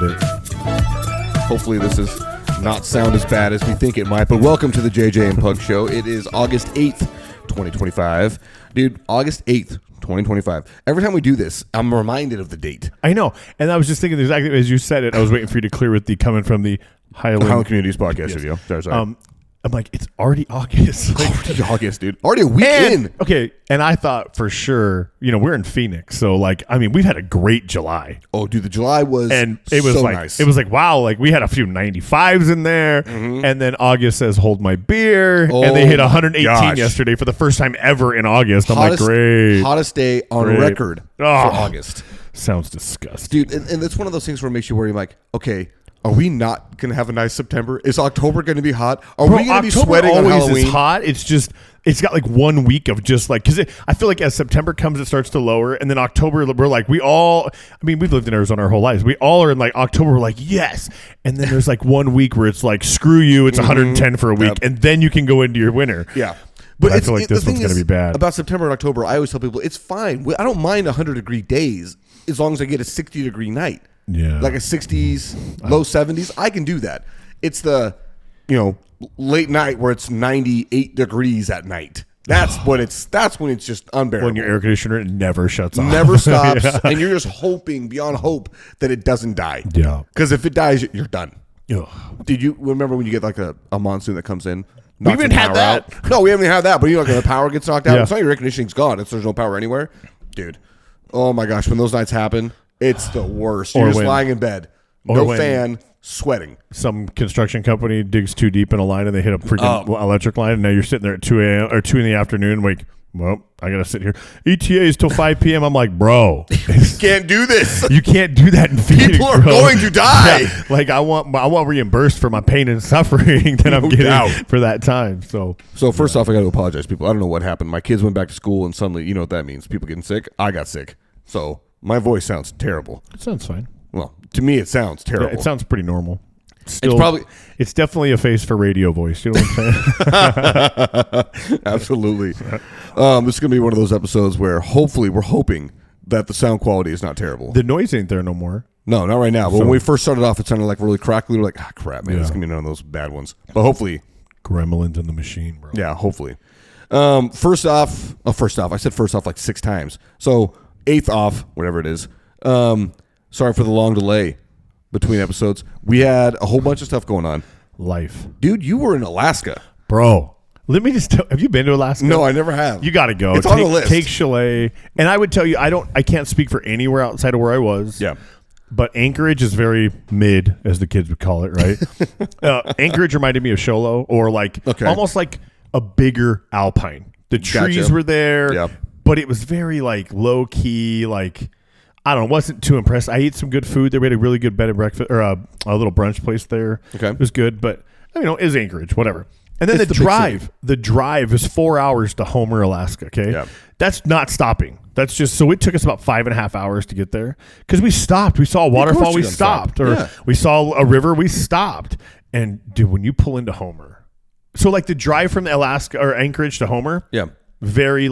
nailed it. Hopefully this is not sound as bad as we think it might, but welcome to the JJ and Pug Show. It is August 8th, 2025. Dude, August 8th, 2025. Every time we do this, I'm reminded of the date. I know. And I was just thinking exactly as you said it, I was waiting for you to clear with the coming from the Highland Communities podcast studio. Sorry. I'm like, it's already August. Already August, dude. Already a week in. Okay, and I thought for sure, we're in Phoenix, so we've had a great July. Oh, dude, the July was and it was so like nice. It was like, wow, we had a few 95s in there, and then August says hold my beer, and they hit 118 yesterday for the first time ever in August. I'm like, great, hottest day on record for August. Sounds disgusting, dude. And it's one of those things where it makes you worry. Like, okay, are we not going to have a nice September? Is October going to be hot? Are we going to be sweating on Halloween? Is hot. It's got 1 week of just because I feel like as September comes, it starts to lower. And then October, we're like, we've lived in Arizona our whole lives. We all are in October, we're like, yes. And then there's 1 week where it's like, screw you, it's 110 for a week. Yep. And then you can go into your winter. Yeah. But I feel like this one's going to be bad. About September and October, I always tell people, it's fine. I don't mind 100-degree days as long as I get a 60-degree night. Yeah. Like a 60s, low 70s. I can do that. It's the, late night where it's 98 degrees at night. That's when it's just unbearable. When your air conditioner never shuts off. Never stops. Yeah. And you're just hoping beyond hope that it doesn't die. Yeah. Because if it dies, you're done. Ugh. Did you remember when you get a monsoon that comes in? We haven't had that. Out? No, we haven't had that. But the power gets knocked out. Yeah. It's not your air conditioning's gone. There's no power anywhere. Dude. Oh my gosh. When those nights happen, it's the worst. You're just lying in bed. No fan, sweating. Some construction company digs too deep in a line and they hit a freaking electric line, and now you're sitting there at 2 a.m. or 2 in the afternoon. Well, I gotta sit here. ETA is till 5 p.m. I'm like, bro, you can't do this. You can't do that in Phoenix. People are going to die. Yeah, I want reimbursed for my pain and suffering that I'm getting for that time. So first off, I got to apologize, people. I don't know what happened. My kids went back to school, and suddenly, you know what that means? People getting sick. I got sick, so my voice sounds terrible. It sounds fine. Well, to me, it sounds terrible. Yeah, it sounds pretty normal. It's definitely a face for radio voice. You know what I'm saying? Absolutely. This is going to be one of those episodes where hopefully we're hoping that the sound quality is not terrible. The noise ain't there no more. No, not right now. But when we first started off, it sounded really crackly. We were like, crap, man. It's going to be none of those bad ones. But hopefully. Gremlins in the machine, bro. Yeah, hopefully. First off. I said first off 6 times. So 8th off, whatever it is. Sorry for the long delay between episodes. We had a whole bunch of stuff going on. Life. Dude, you were in Alaska. Bro, let me just tell, have you been to Alaska? No, I never have. You got to go. It's on the list. Take Chalet. And I would tell you, I can't speak for anywhere outside of where I was. Yeah. But Anchorage is very mid, as the kids would call it, right? Anchorage reminded me of Sholo, or almost like a bigger Alpine. The trees were there, but it was very low key, I don't know, wasn't too impressed. I ate some good food there. We had a really good bed and breakfast, or a little brunch place there. Okay. It was good, but it is Anchorage, whatever. And then the drive is 4 hours to Homer, Alaska. Okay. Yeah. That's not stopping. That's just, so it took us about 5.5 hours to get there because we stopped. We saw a waterfall. We stopped. Or we saw a river. We stopped. And dude, when you pull into Homer, so the drive from Alaska or Anchorage to Homer. Yeah. Very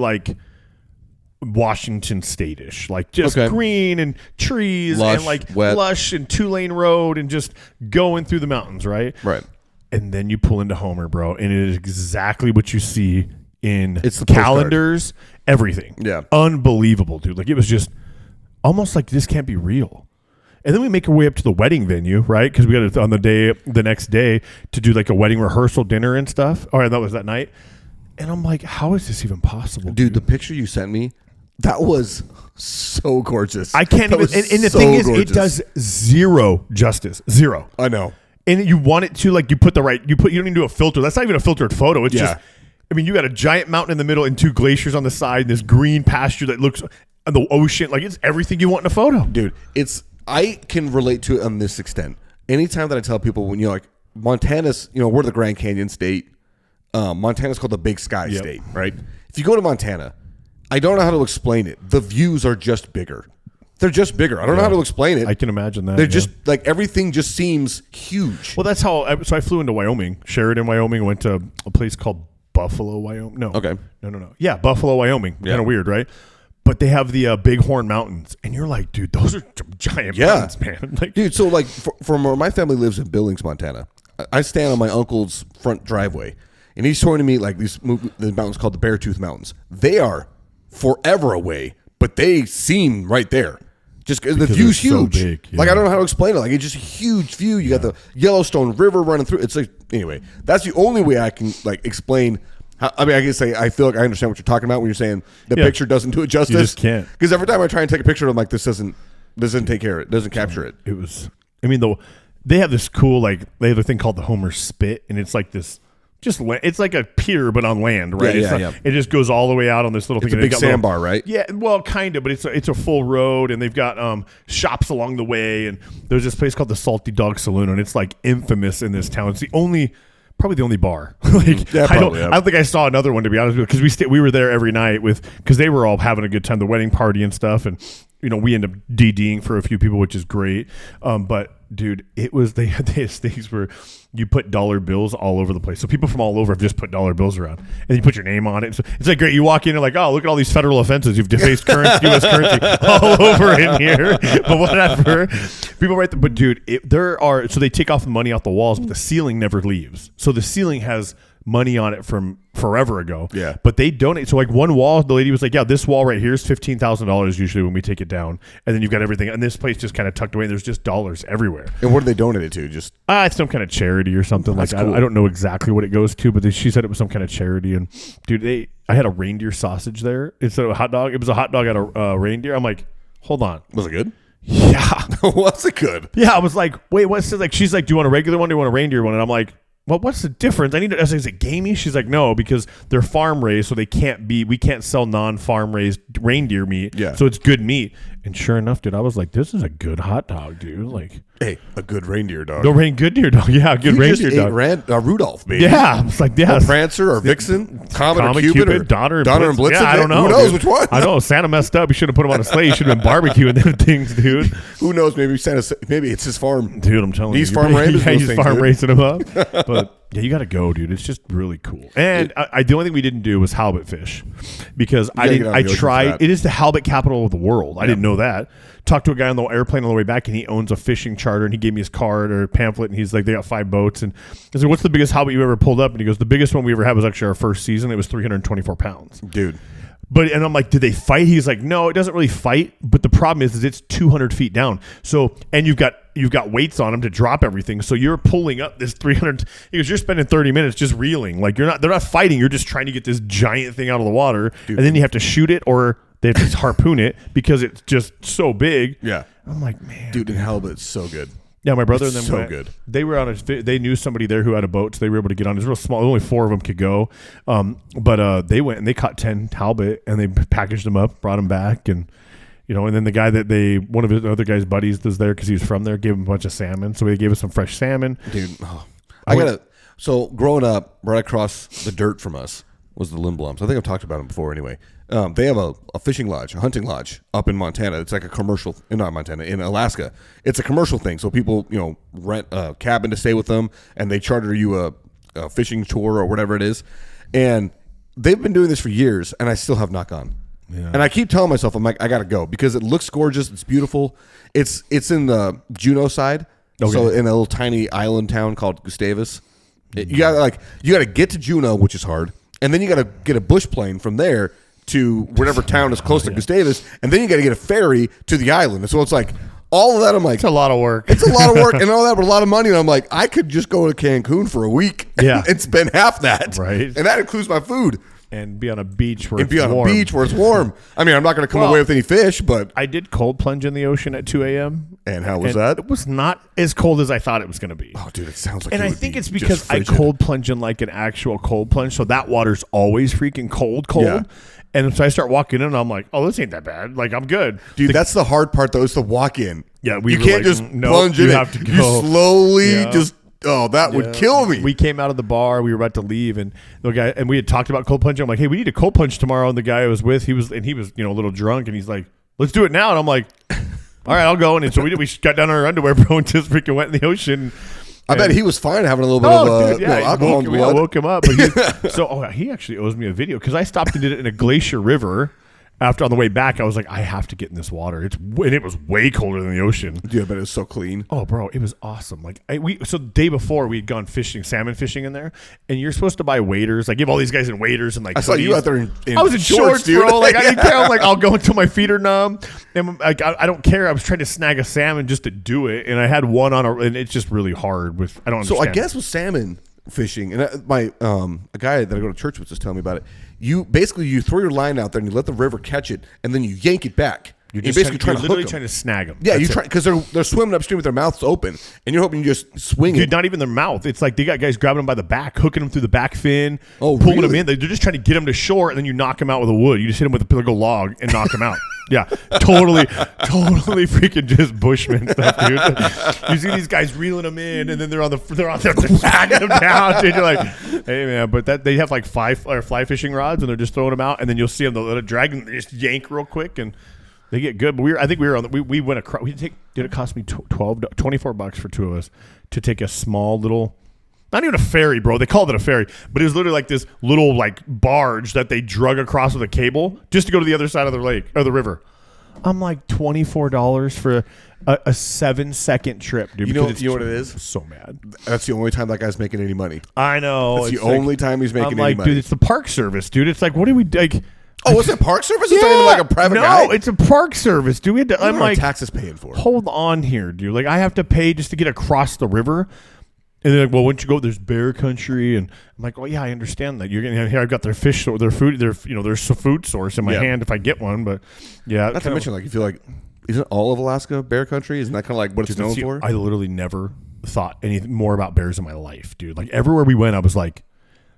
Washington State-ish, just green and trees, lush, and wet, lush and 2-lane road and just going through the mountains, right? Right. And then you pull into Homer, bro, and it is exactly what you see in the calendars, everything. Yeah. Unbelievable, dude. It was just almost this can't be real. And then we make our way up to the wedding venue, right? Because we got it on the next day to do a wedding rehearsal dinner and stuff. All right, that was that night. And I'm like, how is this even possible? Dude, the picture you sent me, that was so gorgeous. I can't even. And the thing is, it does zero justice. Zero. I know. And you want it to you put you don't even do a filter. That's not even a filtered photo. It's just. You got a giant mountain in the middle and 2 glaciers on the side. And this green pasture that looks at the ocean. It's everything you want in a photo, dude. I can relate to it on this extent. Anytime that I tell people when Montana's, we're the Grand Canyon state. Montana's called the Big Sky State, right? If you go to Montana. I don't know how to explain it. The views are just bigger. They're just bigger. I don't know how to explain it. I can imagine that. They're just everything just seems huge. Well, that's how. So I flew into Wyoming, Sheridan, Wyoming. Went to a place called Buffalo, Wyoming. No. Okay. No. Yeah, Buffalo, Wyoming. Yeah. Kind of weird, right? but they have the Bighorn Mountains, and you're like, dude, those are giant mountains, man. Like, dude, so like from where my family lives in Billings, Montana, I stand on my uncle's front driveway, and he's showing me like the mountains called the Beartooth Mountains. They are forever away, but they seem right there. Just because the view's huge. So big, Like, I don't know how to explain it. Like, it's just a huge view. You got the Yellowstone River running through. It's like, anyway, that's the only way I can like explain. I can say I feel like I understand what you're talking about when you're saying the picture doesn't do it justice. You just can't. Because every time I try and take a picture, I'm like, this doesn't take care of it. Doesn't capture it. It was. I mean, they have this cool like they have a thing called the Homer Spit, and it's like this. It's like a pier, but on land, right? It just goes all the way out on this little thing. It's a big sandbar, right? Yeah, well, kind of, but it's a full road, and they've got shops along the way, and there's this place called the Salty Dog Saloon, and it's like infamous in this town. It's probably the only bar. Like, I don't think I saw another one, to be honest with you, because we were there every night because they were all having a good time, the wedding party and stuff, and we end up DDing for a few people, which is great. But dude, they had these things where you put dollar bills all over the place. So people from all over have just put dollar bills around, and you put your name on it. So it's like great. You walk in and like, oh, look at all these federal offenses. You've defaced currency, U.S. currency all over in here. But whatever. People write but dude, so they take off the money off the walls, but the ceiling never leaves. So the ceiling has money on it from forever ago. Yeah. But they donate. So like one wall, the lady was like, yeah, this wall right here is $15,000 usually when we take it down. And then you've got everything. And this place just kind of tucked away. And there's just dollars everywhere. And what do they donate it to? Just it's some kind of charity or something. Like cool. I don't know exactly what it goes to, but she said it was some kind of charity. And dude, I had a reindeer sausage there instead of a hot dog. It was a hot dog at a reindeer. I'm like, hold on. Was it good? Yeah. Was it good? Yeah. I was like, wait, what's it like? She's like, do you want a regular one? Do you want a reindeer one? And I'm like, well, what's the difference? I was like, is it gamey? She's like, no, because they're farm raised, so we can't sell non-farm raised reindeer meat. Yeah. So it's good meat. And sure enough, dude, I was like, this is a good hot dog, dude. Like, hey, a good reindeer dog. Good deer dog. Yeah, a good reindeer dog. Rudolph, baby. Yeah. I was like, yeah. Or Prancer or Vixen, Comet or Cupid, Donner and Blitzen. Yeah, I don't know. Who knows which one? I know. Santa messed up. He should have put him on a sleigh. He should have been barbecuing them things, dude. Who knows? Maybe it's his farm. Dude, I'm telling you. He's farm raising. Yeah, he's farm raising them up. But yeah, you got to go, dude. It's just really cool. And the only thing we didn't do was halibut fish because I tried. It is the halibut capital of the world. I didn't know that. Talked to a guy on the airplane on the way back, and he owns a fishing charter, and he gave me his card or pamphlet, and he's like, they got 5 boats. And I said, what's the biggest halibut you ever pulled up? And he goes, the biggest one we ever had was actually our first season. It was 324 pounds. Dude. And I'm like, did they fight? He's like, no, it doesn't really fight. But the problem is it's 200 feet down. So, and you've got weights on them to drop everything. So you're pulling up this 300. He goes, you're spending 30 minutes just reeling. Like they're not fighting. You're just trying to get this giant thing out of the water. Dude. And then you have to shoot it or they have to harpoon it because it's just so big. Yeah. I'm like, man. Dude, and halibut's so good. Yeah, my brother and them so good. They were they knew somebody there who had a boat, so they were able to get on. It was real small. Only 4 of them could go. But they went and they caught 10 halibut and they packaged them up, brought them back, and and then the guy one of his other guy's buddies was there because he was from there, gave him a bunch of salmon. So they gave us some fresh salmon. Dude, so growing up, right across the dirt from us was the Lindblums. I think I've talked about them before anyway. They have a fishing lodge, a hunting lodge up in Montana. It's like a commercial, not Montana, in Alaska. It's a commercial thing. So people, rent a cabin to stay with them and they charter you a fishing tour or whatever it is. And they've been doing this for years and I still have not gone. Yeah. And I keep telling myself, I'm like, I got to go because it looks gorgeous. It's beautiful. It's in the Juneau side. Okay. So in a little tiny island town called Gustavus. You got to get to Juneau, which is hard. And then you got to get a bush plane from there to whatever town is close to Gustavus, and then you got to get a ferry to the island. And so it's like all of that. I'm like, it's a lot of work. It's a lot of work and all that, but a lot of money. And I'm like, I could just go to Cancun for a week, and spend half that, right? And that includes my food. And be on a beach where it's warm. I mean, I'm not going to come away with any fish, but I did cold plunge in the ocean at 2 a.m. And how was that? It was not as cold as I thought it was going to be. Oh, dude, it sounds like. And I think it's because I cold plunge in like an actual cold plunge, so that water's always freaking cold. Yeah. And so I start walking in, and I'm like, "Oh, this ain't that bad. Like, I'm good." Dude, that's the hard part, though, is to walk in. Yeah, you can't just plunge in. You have to go. You slowly just. Oh, that would kill me. We came out of the bar. We were about to leave, and the guy we had talked about cold plunging. I'm like, "Hey, we need a cold plunge tomorrow." And the guy I was with, he was a little drunk, and he's like, "Let's do it now." And I'm like, "All right, I'll go." And so we got down our underwear, bro, and just freaking went in the ocean. I bet he was fine having a little bit of alcohol in blood. I woke him up. But he actually owes me a video because I stopped and did it in a glacier river. after on the way back, I was like, I have to get in this water. And it was way colder than the ocean. Dude, but it was so clean. Oh, bro, it was awesome. Like so the day before we had gone fishing, salmon fishing in there, and you're supposed to buy waders. Like, give all these guys in waders and like. I saw you out there I was in shorts, dude. Bro. Like I didn't care. I'm like, I'll go until my feet are numb, and like I don't care. I was trying to snag a salmon just to do it, and I had one and it's just really hard with. I don't understand. So I guess with salmon fishing, and a guy that I go to church with was telling me about it. You throw your line out there and you let the river catch it, and then you yank it back. You're literally trying to snag them. Yeah, because they're swimming upstream with their mouths open, and you're hoping you just swing it. Dude, not even their mouth. It's like they got guys grabbing them by the back, hooking them through the back fin, pulling them in. They're just trying to get them to shore, and then you knock them out with a wood. You just hit them with a like a log and knock them out. Yeah, totally freaking just Bushman stuff, dude. You see these guys reeling them in, and then they're on there dragging them down. Dude, you're like, hey man, but they have like fly fishing rods, and they're just throwing them out, and then you'll see them they'll drag them, they just yank real quick, and they get good. But we went across. Did it cost me $24 for two of us to take a small little. Not even a ferry, bro. They called it a ferry, but it was literally like this little like barge that they drug across with a cable just to go to the other side of the lake or the river. I'm like $24 for a 7-second trip, dude. You know what it is? I'm so mad. That's the only time that guy's making any money. I know. That's the only time he's making any money. Dude, it's the park service, dude. It's like, what do we like? Oh, it's a park service? It's not even like a private guy? No, it's a park service, dude. I'm like, taxes paying for it. Hold on here, dude. Like, I have to pay just to get across the river. And they're like, well, once you go, there's bear country, and I'm like, well, yeah, I understand that. You're getting here. I've got their fish, their food, there's a food source in my hand if I get one. But yeah, not to mention, like, you feel like, isn't all of Alaska bear country? Isn't that kind of like what it's known for? I literally never thought anything more about bears in my life, dude. Like everywhere we went, I was like,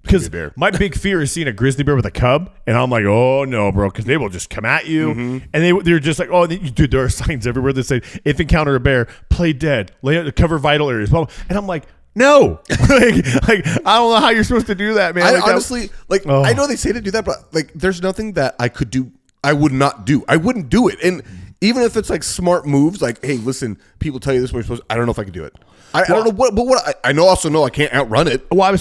because my big fear is seeing a grizzly bear with a cub, and I'm like, oh no, bro, because they will just come at you, and they're just like, oh, dude, there are signs everywhere that say, if encounter a bear, play dead, cover vital areas, and I'm like. No, like I don't know how you're supposed to do that, man. Honestly, I know they say to do that, but like, there's nothing that I could do. I would not do. I wouldn't do it. And even if it's like smart moves, like, hey, listen, people tell you this way you're supposed. I don't know if I could do it. I don't know what I know I can't outrun it. Well, I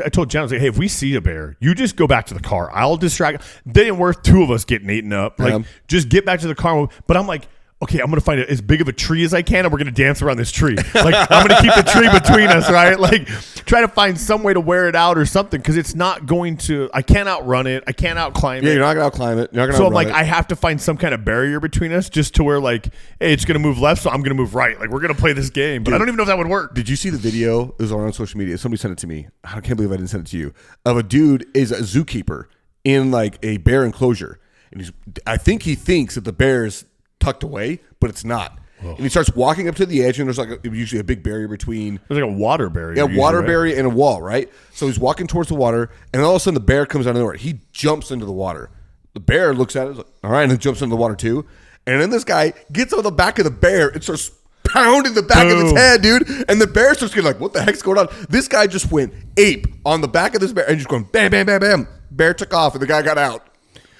told Jen, I was like, hey, if we see a bear, you just go back to the car. I'll distract. They ain't worth two of us getting eaten up. Like, just get back to the car. But I'm like. Okay, I'm going to find as big of a tree as I can, and we're going to dance around this tree. Like, I'm going to keep the tree between us, right? Like, try to find some way to wear it out or something, because it's not going to, I can't outrun it. I can't outclimb it. Yeah, you're not going to outclimb it. You're not so I'm like, I have to find some kind of barrier between us just to where, like, hey, it's going to move left, so I'm going to move right. Like, we're going to play this game. But dude, I don't even know if that would work. Did you see the video? It was on social media. Somebody sent it to me. I can't believe I didn't send it to you. Of a dude is a zookeeper in, like, a bear enclosure. And I think he thinks that the bear's tucked away, but it's not. And he starts walking up to the edge, and there's like usually a big barrier between. There's like a water barrier. Yeah, water barrier and a wall, right? So he's walking towards the water, and all of a sudden the bear comes out of nowhere. He jumps into the water. The bear looks at it, like, all right, and then jumps into the water too. And then this guy gets on the back of the bear and starts pounding the back of its head, dude. And the bear starts getting like, what the heck's going on? This guy just went ape on the back of this bear and just going bam, bam, bam, bam. Bear took off, and the guy got out.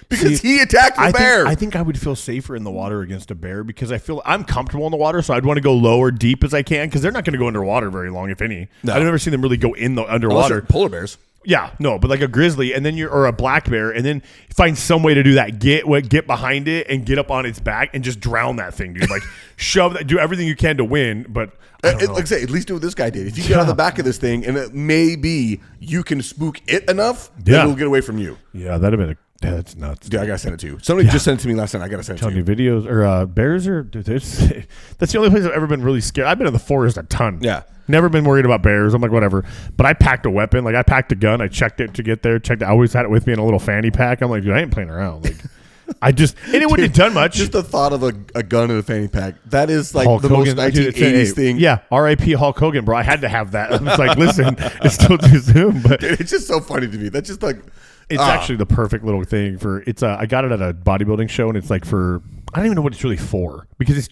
Because he attacked the bear. I think I would feel safer in the water against a bear because I feel I'm comfortable in the water, so I'd want to go low or deep as I can because they're not going to go underwater very long, if any. No. I've never seen them really go in the underwater. Polar bears. Yeah, no, but like a grizzly, and then or a black bear, and then find some way to do that. Get behind it and get up on its back and just drown that thing, dude. Like shove that, do everything you can to win, but. Like I say, at least do what this guy did. If you get on the back of this thing, and it maybe you can spook it enough, then it'll get away from you. Yeah, that'd have been that's nuts. Dude, I gotta send it to you. Somebody just sent it to me last night. I gotta send it to you. Videos or bears are. Dude, that's the only place I've ever been really scared. I've been in the forest a ton. Yeah, never been worried about bears. I'm like whatever. But I packed a weapon. Like I packed a gun. I checked it to get there. I always had it with me in a little fanny pack. I'm like, dude, I ain't playing around. Like. And it wouldn't have done much. Just the thought of a gun in a fanny pack. That is like Hulk the Hogan, most 1980s thing. Yeah, R.I.P. Hulk Hogan, bro. I had to have that. I was like, listen, it's still too soon. But dude, it's just so funny to me. That's just like... It's actually the perfect little thing for... I got it at a bodybuilding show, and it's like for... I don't even know what it's really for. Because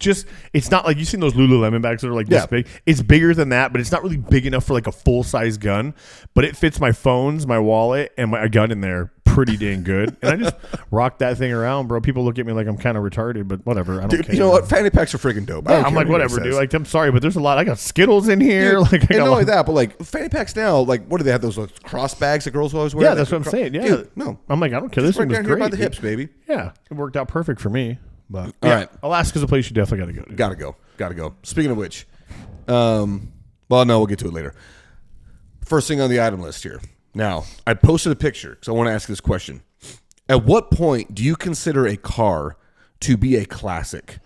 it's not like... You've seen those Lululemon bags that are like this big? It's bigger than that, but it's not really big enough for like a full-size gun. But it fits my phones, my wallet, and my gun in there pretty dang good. And I just rock that thing around, bro. People look at me like I'm kind of retarded, but whatever. I don't care. You know what? Fanny packs are freaking dope. Yeah, I'm like, whatever, dude. Like, I'm sorry, but there's a lot. I got Skittles in here. Dude, like, and not only that, but like fanny packs now, like, what do they have? Those like, cross bags that girls always wear? Yeah, that's what I'm saying. Yeah. Dude, no. I'm like, I don't care. This right one was down great. here by the hips, baby. Yeah. It worked out perfect for me. But all right. Alaska's a place you definitely got to go to. Gotta go. Speaking of which, well, no, we'll get to it later. First thing on the item list here. Now, I posted a picture because I want to ask this question. At what point do you consider a car to be a classic?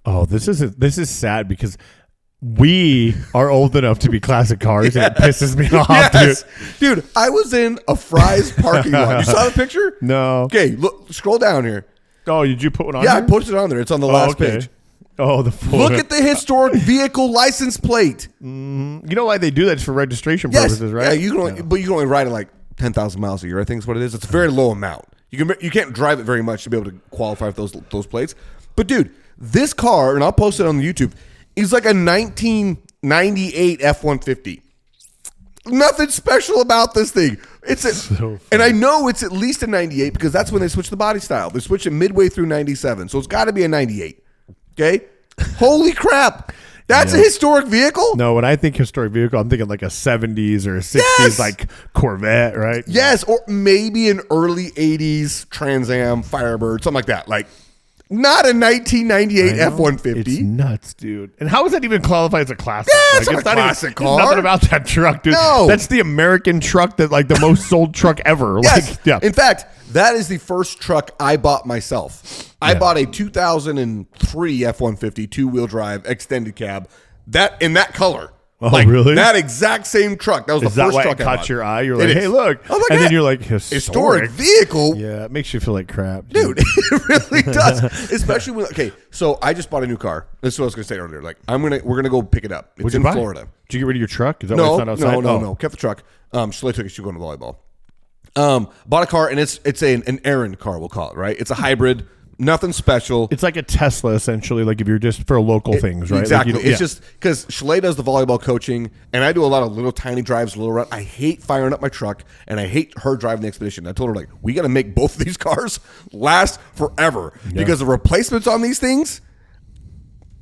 Oh, this is sad because we are old enough to be classic cars, and it pisses me off, yes. Dude, I was in a Fry's parking lot. You saw the picture? No. Okay, look, scroll down here. Oh, did you put one on? Yeah, here? I posted it on there. It's on the last page. Oh, the full. Look at the historic vehicle license plate. You know why they do that? It's for registration purposes, right? Yeah, you can only, but you can only ride it like 10,000 miles a year. I think is what it is. It's a very low amount. You can't drive it very much to be able to qualify for those plates. But dude, this car, and I'll post it on the YouTube, is like a 1998 F-150. Nothing special about this thing. And I know it's at least a 98 because that's when they switched the body style. They switched it midway through 97, so it's got to be a 98. Okay? Holy crap. That's a historic vehicle? No, when I think historic vehicle, I'm thinking like a 70s or a 60s like Corvette, right? Yes, or maybe an early 80s Trans Am Firebird, something like that. Like, not a 1998 F-150. It's nuts, dude. And how is that even qualified as a classic? Yeah, it's not a classic car. There's nothing about that truck, dude. No. That's the American truck that like the most sold truck ever. Yes. Like, yeah. In fact, that is the first truck I bought myself. I bought a 2003 F-150 two-wheel drive extended cab. In that color. Oh, really? That exact same truck. That was the first truck I bought. Caught your eye? You're like, hey, look. Oh, and then you're like, historic vehicle? Yeah, it makes you feel like crap. Dude, it really does. Especially when, okay, so I just bought a new car. This is what I was going to say earlier. Like, we're going to go pick it up. It's in Florida. Did you get rid of your truck? Is that why it's not outside? No. Kept the truck. Shalay took it. She was going to volleyball. Bought a car, and it's an errand car, we'll call it, right? It's a hybrid. Nothing special. It's like a Tesla, essentially, like if you're just for local things, right? Exactly. Like it's just because Shalay does the volleyball coaching, and I do a lot of little tiny drives, little run. I hate firing up my truck, and I hate her driving the Expedition. I told her, like, we got to make both of these cars last forever because the replacements on these things,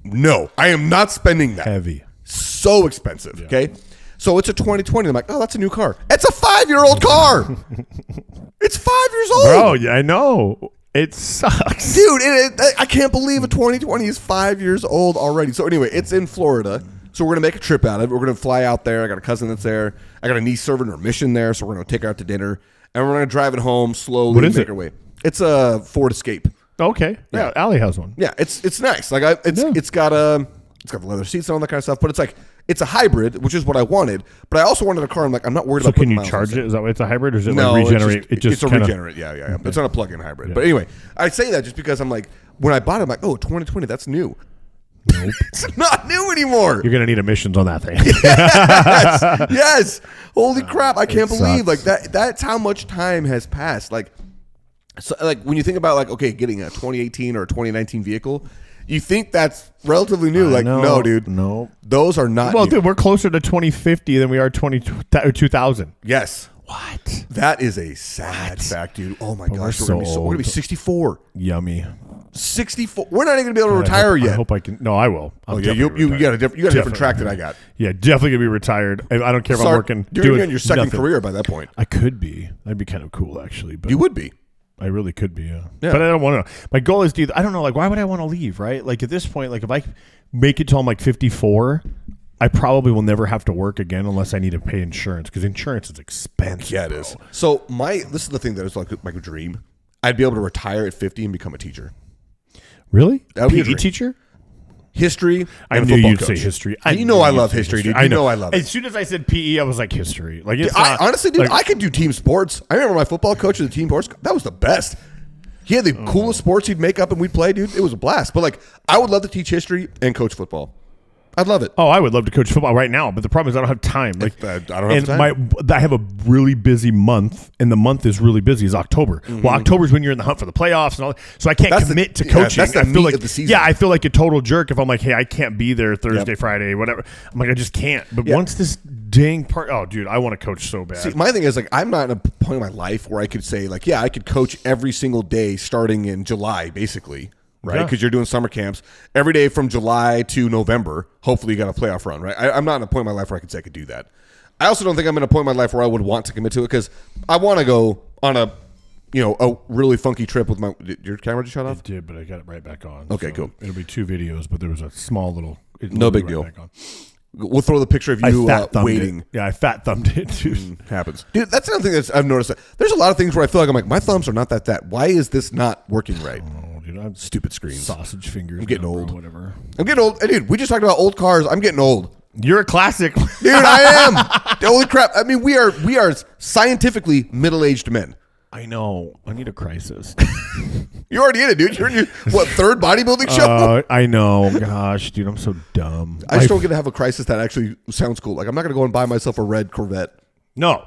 no, I am not spending that. Heavy. So expensive, okay? So it's a 2020. I'm like, oh, that's a new car. It's a 5-year-old car. It's 5 years old. Bro, yeah, I know. It sucks. Dude, I can't believe a 2020 is 5 years old already. So anyway, it's in Florida. So we're going to make a trip out of it. We're going to fly out there. I got a cousin that's there. I got a niece serving her mission there. So we're going to take her out to dinner. And we're going to drive it home slowly. What is make our way. It's a Ford Escape. Okay. Yeah, Allie has one. Yeah, it's nice. Like it's got the leather seats and all that kind of stuff. But it's like it's a hybrid, which is what I wanted. But I also wanted a car. I'm like, I'm not worried about. So can you charge it? Is that why it's a hybrid, or is it like regenerate? It's a regenerate. Yeah. Okay. It's not a plug-in hybrid. Yeah. But anyway, I say that just because I'm like, when I bought it, I'm like, oh, 2020, that's new. Nope. It's not new anymore. You're gonna need emissions on that thing. Yes. Holy crap! I can't believe like that. That's how much time has passed. Like, so like when you think about like, okay, getting a 2018 or a 2019 vehicle. You think that's relatively new? Like, no, dude. No. Those are not well, new. Dude, we're closer to 2050 than we are 2000. Yes. What? That is a sad fact, dude. Oh, my gosh. We're going to be 64. Yummy. 64. We're not even going to be able to retire yet. I hope I can. No, I will. You got a different track than I got. Yeah, definitely going to be retired. I don't care if I'm working. You're going to be in your second career by that point. I could be. That'd be kind of cool, actually. But you would be. I really could be, yeah. But I don't want to. My goal is to, I don't know, like, why would I want to leave, right? Like, at this point, like, if I make it till I'm like 54, I probably will never have to work again unless I need to pay insurance, because insurance is expensive. Yeah, it is. So, this is the thing that is like my dream. I'd be able to retire at 50 and become a teacher. Really? That would be a PE teacher? History. I knew you'd say history. I love history, dude. I know I love it. As soon as I said PE, I was like, history. Like, it's honestly, dude, I could do team sports. I remember my football coach of the team sports. That was the best. He had the coolest sports he'd make up and we'd play, dude. It was a blast. But like, I would love to teach history and coach football. I'd love it. Oh, I would love to coach football right now, but the problem is I don't have time. Like, I don't have time. I have a really busy month, and the month is really busy. Is October. Mm-hmm. Well, October is when you're in the hunt for the playoffs and all that. So I can't commit to coaching. That's the meat of the season. Yeah, I feel like a total jerk if I'm like, hey, I can't be there Thursday, Friday, whatever. I'm like, I just can't. But once this dang part. Oh, dude, I want to coach so bad. See, my thing is, like, I'm not at a point in my life where I could say, like, yeah, I could coach every single day starting in July, basically, right? Because you're doing summer camps every day from July to November. Hopefully you got a playoff run, right? I'm not in a point in my life where I could say I could do that. I also don't think I'm in a point in my life where I would want to commit to it because I want to go on a really funky trip with my. Your camera just shut off? It did, but I got it right back on. Okay, so cool. It'll be 2 videos, but there was a small little. No big deal. We'll throw the picture of you waiting. Yeah, I fat thumbed it, dude. Happens. Dude, that's another thing that I've noticed. There's a lot of things where I feel like I'm like, my thumbs are not that. Why is this not working right? Oh, dude, I'm stupid screens. Sausage fingers. I'm getting old. Whatever. I'm getting old. Hey, dude, we just talked about old cars. I'm getting old. You're a classic. Dude, I am. Holy crap. I mean, we are scientifically middle-aged men. I know. I need a crisis. You're already in it, dude. You're in your, third bodybuilding show? I know. Gosh, dude, I'm so dumb. I just don't get to have a crisis that actually sounds cool. Like, I'm not going to go and buy myself a red Corvette. No.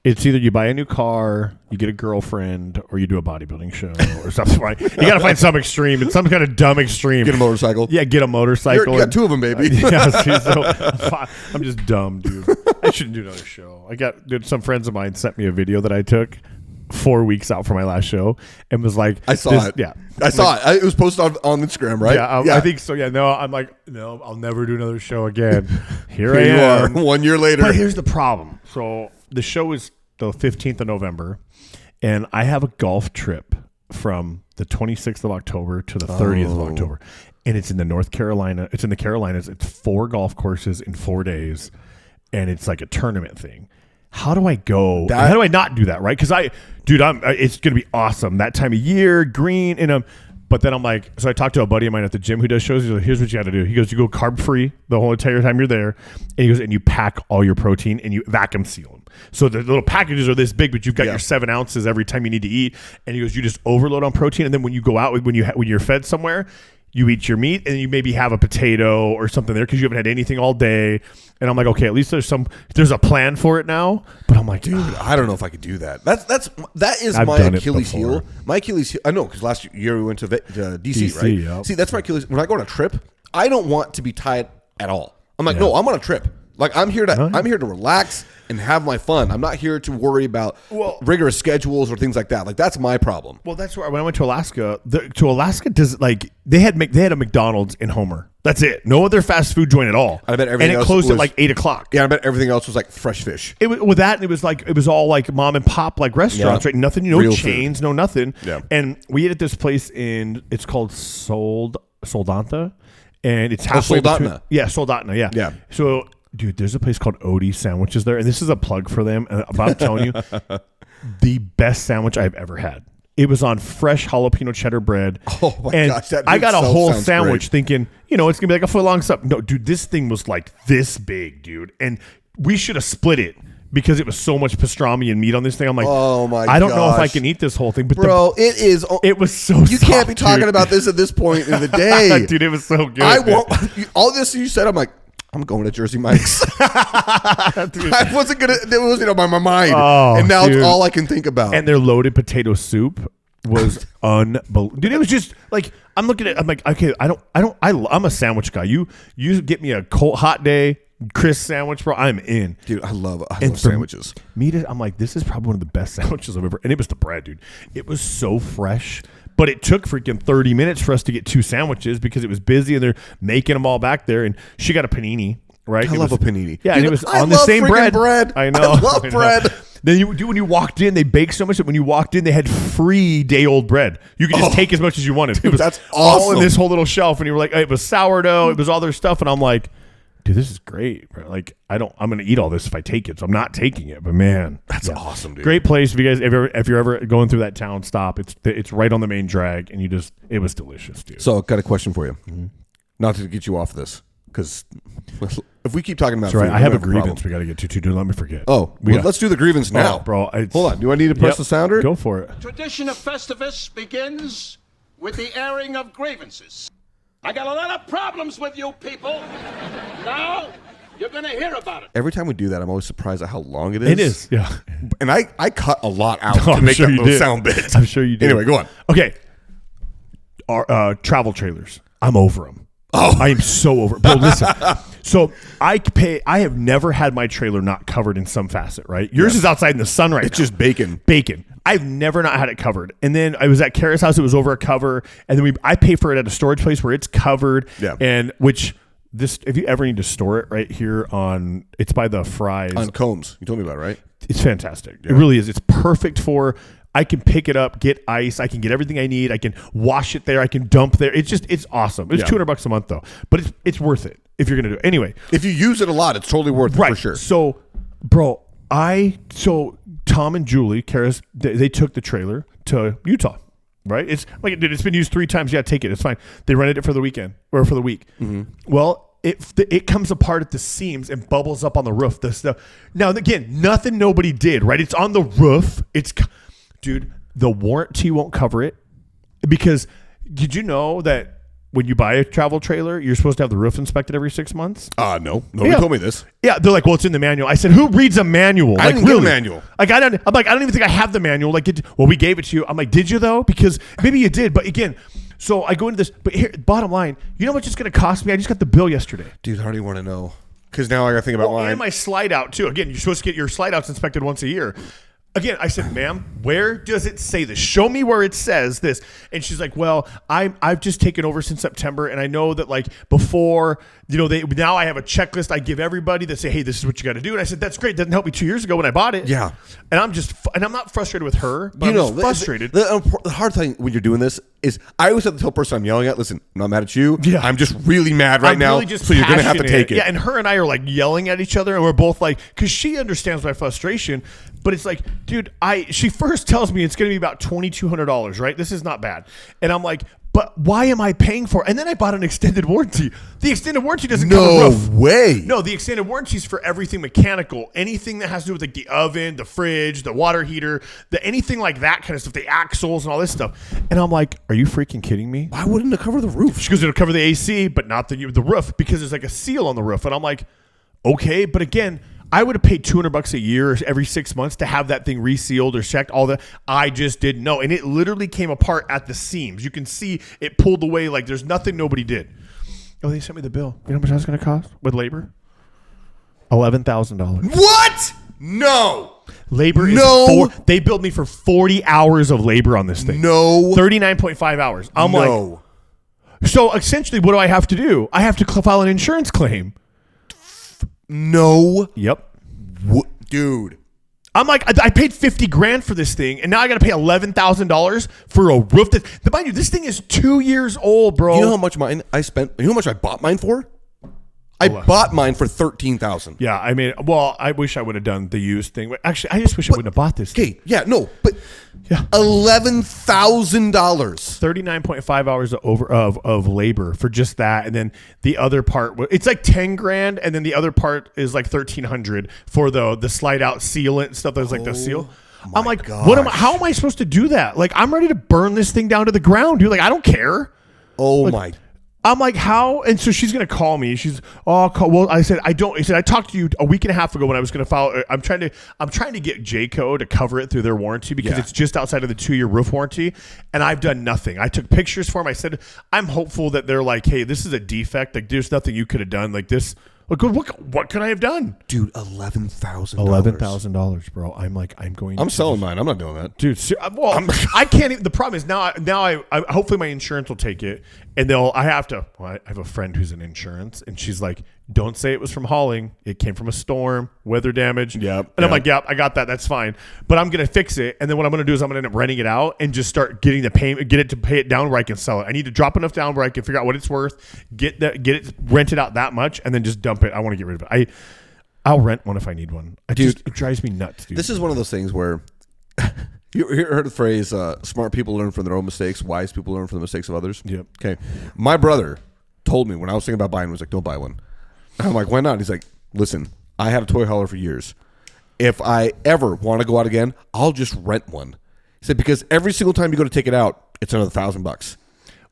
It's either you buy a new car, you get a girlfriend, or you do a bodybuilding show or something. Right? You got to find some extreme. It's some kind of dumb extreme. Get a motorcycle. Yeah, get a motorcycle. You got 2 of them, baby. Yeah, see, so I'm just dumb, dude. I shouldn't do another show. Some friends of mine sent me a video that I took 4 weeks out from my last show and was like, I saw it. Yeah. I saw it. It was posted on Instagram, right? Yeah, I think so. Yeah, no, I'm like, no, I'll never do another show again. Here I am. You are 1 year later. But here's the problem. So the show is the 15th of November, and I have a golf trip from the 26th of October to the 30th of October. And it's in the It's in the Carolinas. It's 4 golf courses in 4 days, and it's like a tournament thing. How do I go? How do I not do that, right? Because it's going to be awesome that time of year, green, and but then I'm like, so I talked to a buddy of mine at the gym who does shows. He's like, here's what you got to do. He goes, you go carb free the whole entire time you're there, and he goes, and you pack all your protein and you vacuum seal them. So the little packages are this big, but you've got your 7 ounces every time you need to eat. And he goes, you just overload on protein, and then when you go out, when you're fed somewhere, you eat your meat, and you maybe have a potato or something there because you haven't had anything all day. And I'm like, okay, at least there's a plan for it now. But I'm like, dude, I don't know if I could do that. That is my Achilles heel. My Achilles heel. I know because last year we went to DC, right? Yep. See, that's my Achilles. When I go on a trip, I don't want to be tied at all. I'm like, no, I'm on a trip. Like I'm here to relax and have my fun. I'm not here to worry about rigorous schedules or things like that. Like that's my problem. Well, that's where when I went to Alaska. They had a McDonald's in Homer. That's it. No other fast food joint at all. I bet everything and it else closed was, at like 8:00. Yeah, I bet everything else was like fresh fish. It was with that, and it was all like mom and pop like restaurants, right? Nothing, no real chains, food. No nothing. Yeah. And we ate at this place it's called Soldotna, and it's halfway Soldotna. Soldotna. Yeah. So. Dude, there's a place called Odie Sandwiches there, and this is a plug for them. And I'm telling you, the best sandwich I've ever had. It was on fresh jalapeno cheddar bread. Oh my gosh, I got a whole sandwich thinking, it's gonna be like a foot long stuff. No, dude, this thing was like this big, dude, and we should have split it because it was so much pastrami and meat on this thing. I'm like, oh my, I don't know if I can eat this whole thing, but bro, it was so. You soft, can't be talking about this at this point in the day, dude. It was so good. I won't. All this you said, I'm like. I'm going to Jersey Mike's. I wasn't gonna. It was on my mind, and now it's all I can think about. And their loaded potato soup was unbelievable, dude. It was just like I'm looking at. I'm like, okay, I'm a sandwich guy. You get me a cold hot day crisp sandwich, bro. I'm in, dude. I love sandwiches. I'm like, this is probably one of the best sandwiches I've ever. And it was the bread, dude. It was so fresh. But it took freaking 30 minutes for us to get 2 sandwiches because it was busy and they're making them all back there. And she got a panini, right? I love a panini. Yeah, and it was on the same bread. I know. I love bread. Then when you walked in, they baked so much that when you walked in, they had free day-old bread. You could just take as much as you wanted. Dude, it was that's all in this whole little shelf. And you were like, it was sourdough. It was all their stuff. And I'm like, dude, this is great, bro. Like, I'm going to eat all this if I take it. So I'm not taking it. But man, that's awesome, dude. Great place. If you're ever going through that town, stop. It's right on the main drag, and it was delicious, dude. So, I've got a question for you. Mm-hmm. Not to get you off this, because if we keep talking about food, I have a grievance we got to get to. Dude, let me forget. Let's do the grievance now, bro. Hold on. Do I need to press the sounder? Go for it. Tradition of Festivus begins with the airing of grievances. I got a lot of problems with you people. Now, you're going to hear about it. Every time we do that, I'm always surprised at how long it is. It is, yeah. And I cut a lot out to make that little sound bit. I'm sure you did. Anyway, go on. Okay. Our travel trailers. I'm over them. Oh. I am so over it. Bro, listen. So I have never had my trailer not covered in some facet, right? Yours is outside in the sun right now. It's just bacon. Bacon. I've never not had it covered. And then I was at Kara's house. It was over a cover. And then I pay for it at a storage place where it's covered. Yeah. And if you ever need to store it right here it's by the Fry's. On Combs. You told me about it, right? It's fantastic. Yeah. It really is. It's perfect I can pick it up, get ice. I can get everything I need. I can wash it there. I can dump there. It's awesome. It's $200 a month though, but it's worth it if you're going to do it. Anyway. If you use it a lot, it's totally worth it for sure. So, bro, Tom and Julie, Kara's, they took the trailer to Utah, right? It's like, dude, it's been used 3 times. Yeah, take it. It's fine. They rented it for the weekend or for the week. Mm-hmm. Well, it comes apart at the seams and bubbles up on the roof. The stuff. Now, again, nothing nobody did, right? It's on the roof. Dude, the warranty won't cover it because did you know that when you buy a travel trailer, you're supposed to have the roof inspected every 6 months? No. Nobody told me this. Yeah, they're like, well, it's in the manual. I said, who reads a manual? I didn't get a manual. Like, I don't even think I have the manual. Like, well, we gave it to you. I'm like, did you though? Because maybe you did. But again, so I go into this. But here, bottom line, you know how much it's going to cost me? I just got the bill yesterday. Dude, how do you want to know? Because now I got to think about mine. And my slide out too. Again, you're supposed to get your slide outs inspected once a year. Again, I said, ma'am, where does it say this? Show me where it says this. And she's like, well, I've just taken over since September, and I know that like before, now I have a checklist I give everybody that say, hey, this is what you got to do. And I said, that's great. Doesn't help me 2 years ago when I bought it. Yeah. And I'm not frustrated with her, but I'm just frustrated. The hard thing when you're doing this is I always have to tell the person I'm yelling at, listen, I'm not mad at you. Yeah. I'm just really mad right now. Really so you're going to have to take it. Yeah. And her and I are like yelling at each other, and we're both like, because she understands my frustration, but it's like, dude, she first tells me it's going to be about $2,200, right? This is not bad. And I'm like, but why am I paying for it? And then I bought an extended warranty. The extended warranty doesn't cover roof. No way. No, the extended warranty is for everything mechanical. Anything that has to do with like the oven, the fridge, the water heater, anything like that kind of stuff, the axles and all this stuff. And I'm like, are you freaking kidding me? Why wouldn't it cover the roof? She goes, it'll cover the AC, but not the roof because there's like a seal on the roof. And I'm like, okay. But again, I would have paid $200 a year or every 6 months to have that thing resealed or checked. All that I just didn't know, and it literally came apart at the seams. You can see it pulled away like there's nothing nobody did. Oh, they sent me the bill. You know how much that's going to cost with labor? $11,000. What? No. Labor is they billed me for 40 hours of labor on this thing. No. 39.5 hours. I'm like, so essentially, what do I have to do? I have to file an insurance claim. No. Yep. Dude. I'm like, I paid $50,000 for this thing, and now I got to pay $11,000 for a roof. Mind you, this thing is 2 years old, bro. You know how much I spent? You know how much I bought mine for? I bought mine for $13,000. Yeah, I mean, well, I wish I would have done the used thing. Actually, I just wish I wouldn't have bought this. Okay, yeah, no, but yeah, $11,000. 39.5 hours of labor for just that, and then the other part, it's like $10,000, and then the other part is like $1,300 for the slide out sealant stuff. That's like the seal. I'm like, how am I supposed to do that? Like, I'm ready to burn this thing down to the ground, dude. Like, I don't care. Oh my. I'm like, how? And so she's gonna call me. She's, well, I said, I don't. I said, I talked to you a week and a half ago when I was gonna file. I'm trying to get Jayco to cover it through their warranty because it's just outside of the 2-year roof warranty, and I've done nothing. I took pictures for them. I said, I'm hopeful that they're like, hey, this is a defect. Like, there's nothing you could have done. Like this. Like, what could I have done, dude? $11,000. $11,000, bro. I'm like, I'm selling mine. I'm not doing that, dude. Well, I can't even. The problem is now I hopefully my insurance will take it, and I have to. Well, I have a friend who's in insurance, and she's like, don't say it was from hauling. It came from a storm, weather damage. Yep. And I'm like, I got that. That's fine. But I'm gonna fix it, and then what I'm gonna do is I'm gonna end up renting it out and just start getting the payment, get it to pay it down where I can sell it. I need to drop enough down where I can figure out what it's worth, get it rented out that much, and then just dump it. I want to get rid of it. I'll rent one if I need one. It drives me nuts, dude. This is one of those things where you heard the phrase, smart people learn from their own mistakes, wise people learn from the mistakes of others. Yep. Okay. My brother told me when I was thinking about buying, was like, don't buy one. I'm like, why not? He's like, listen, I had a toy hauler for years. If I ever want to go out again, I'll just rent one. He said, because every single time you go to take it out, it's another $1,000.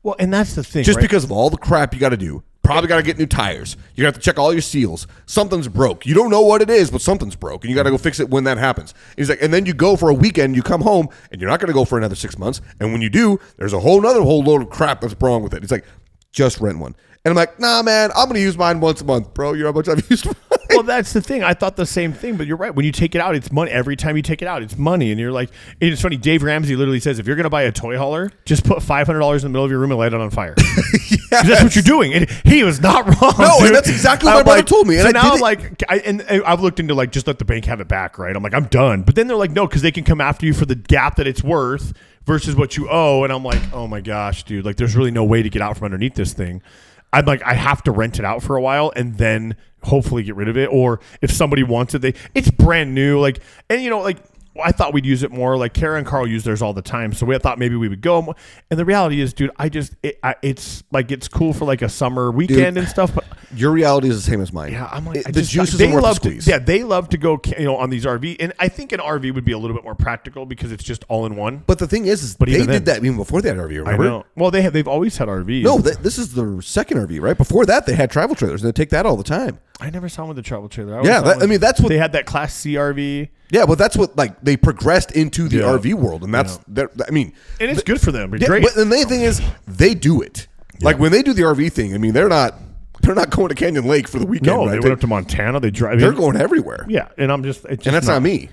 Well, and that's the thing. Just because of all the crap you got to do. Probably got to get new tires. You have to check all your seals. Something's broke. You don't know what it is, but something's broke, and you got to go fix it when that happens. He's like, and then you go for a weekend, you come home, and you're not going to go for another 6 months. And when you do, there's a whole load of crap that's wrong with it. It's like, just rent one. And I'm like, nah, man, I'm going to use mine once a month, bro. You know how much I've used mine? Well, that's the thing. I thought the same thing, but you're right. When you take it out, it's money. Every time you take it out, it's money. And you're like, and it's funny. Dave Ramsey literally says, if you're going to buy a toy hauler, just put $500 in the middle of your room and light it on fire. Yes. That's what you're doing. And he was not wrong. No, dude. And that's exactly what my brother told me. And so now I'm like, I've looked into like, just let the bank have it back, right? I'm like, I'm done. But then they're like, no, because they can come after you for the gap that it's worth versus what you owe. And I'm like, oh my gosh, dude, like there's really no way to get out from underneath this thing. I'm like, I have to rent it out for a while and then hopefully get rid of it. Or if somebody wants it, it's brand new. Like, and you know, like I thought we'd use it more. Like Kara and Carl use theirs all the time. So I thought maybe we would go. And the reality is, dude, it's like, it's cool for like a summer weekend and stuff. But your reality is the same as mine. Yeah, I'm like, the juice isn't worth the squeeze. Yeah, they love to go, on these RV. And I think an RV would be a little bit more practical because it's just all in one. But the thing is they did that even before they had RV, remember? I know. Well, they've always had RVs. No, this is the second RV, right? Before that, they had travel trailers, and they take that all the time. I never saw them with the travel trailer. That's what they had, that Class C RV. Yeah, but that's what like they progressed into the RV world, and that's and it's good for them. It's great. But the main thing is they do it. Yeah. Like when they do the RV thing, I mean, they're not going to Canyon Lake for the weekend. No, right? they went up to Montana. They drive. They're going everywhere. Yeah, and I'm just, and that's not me.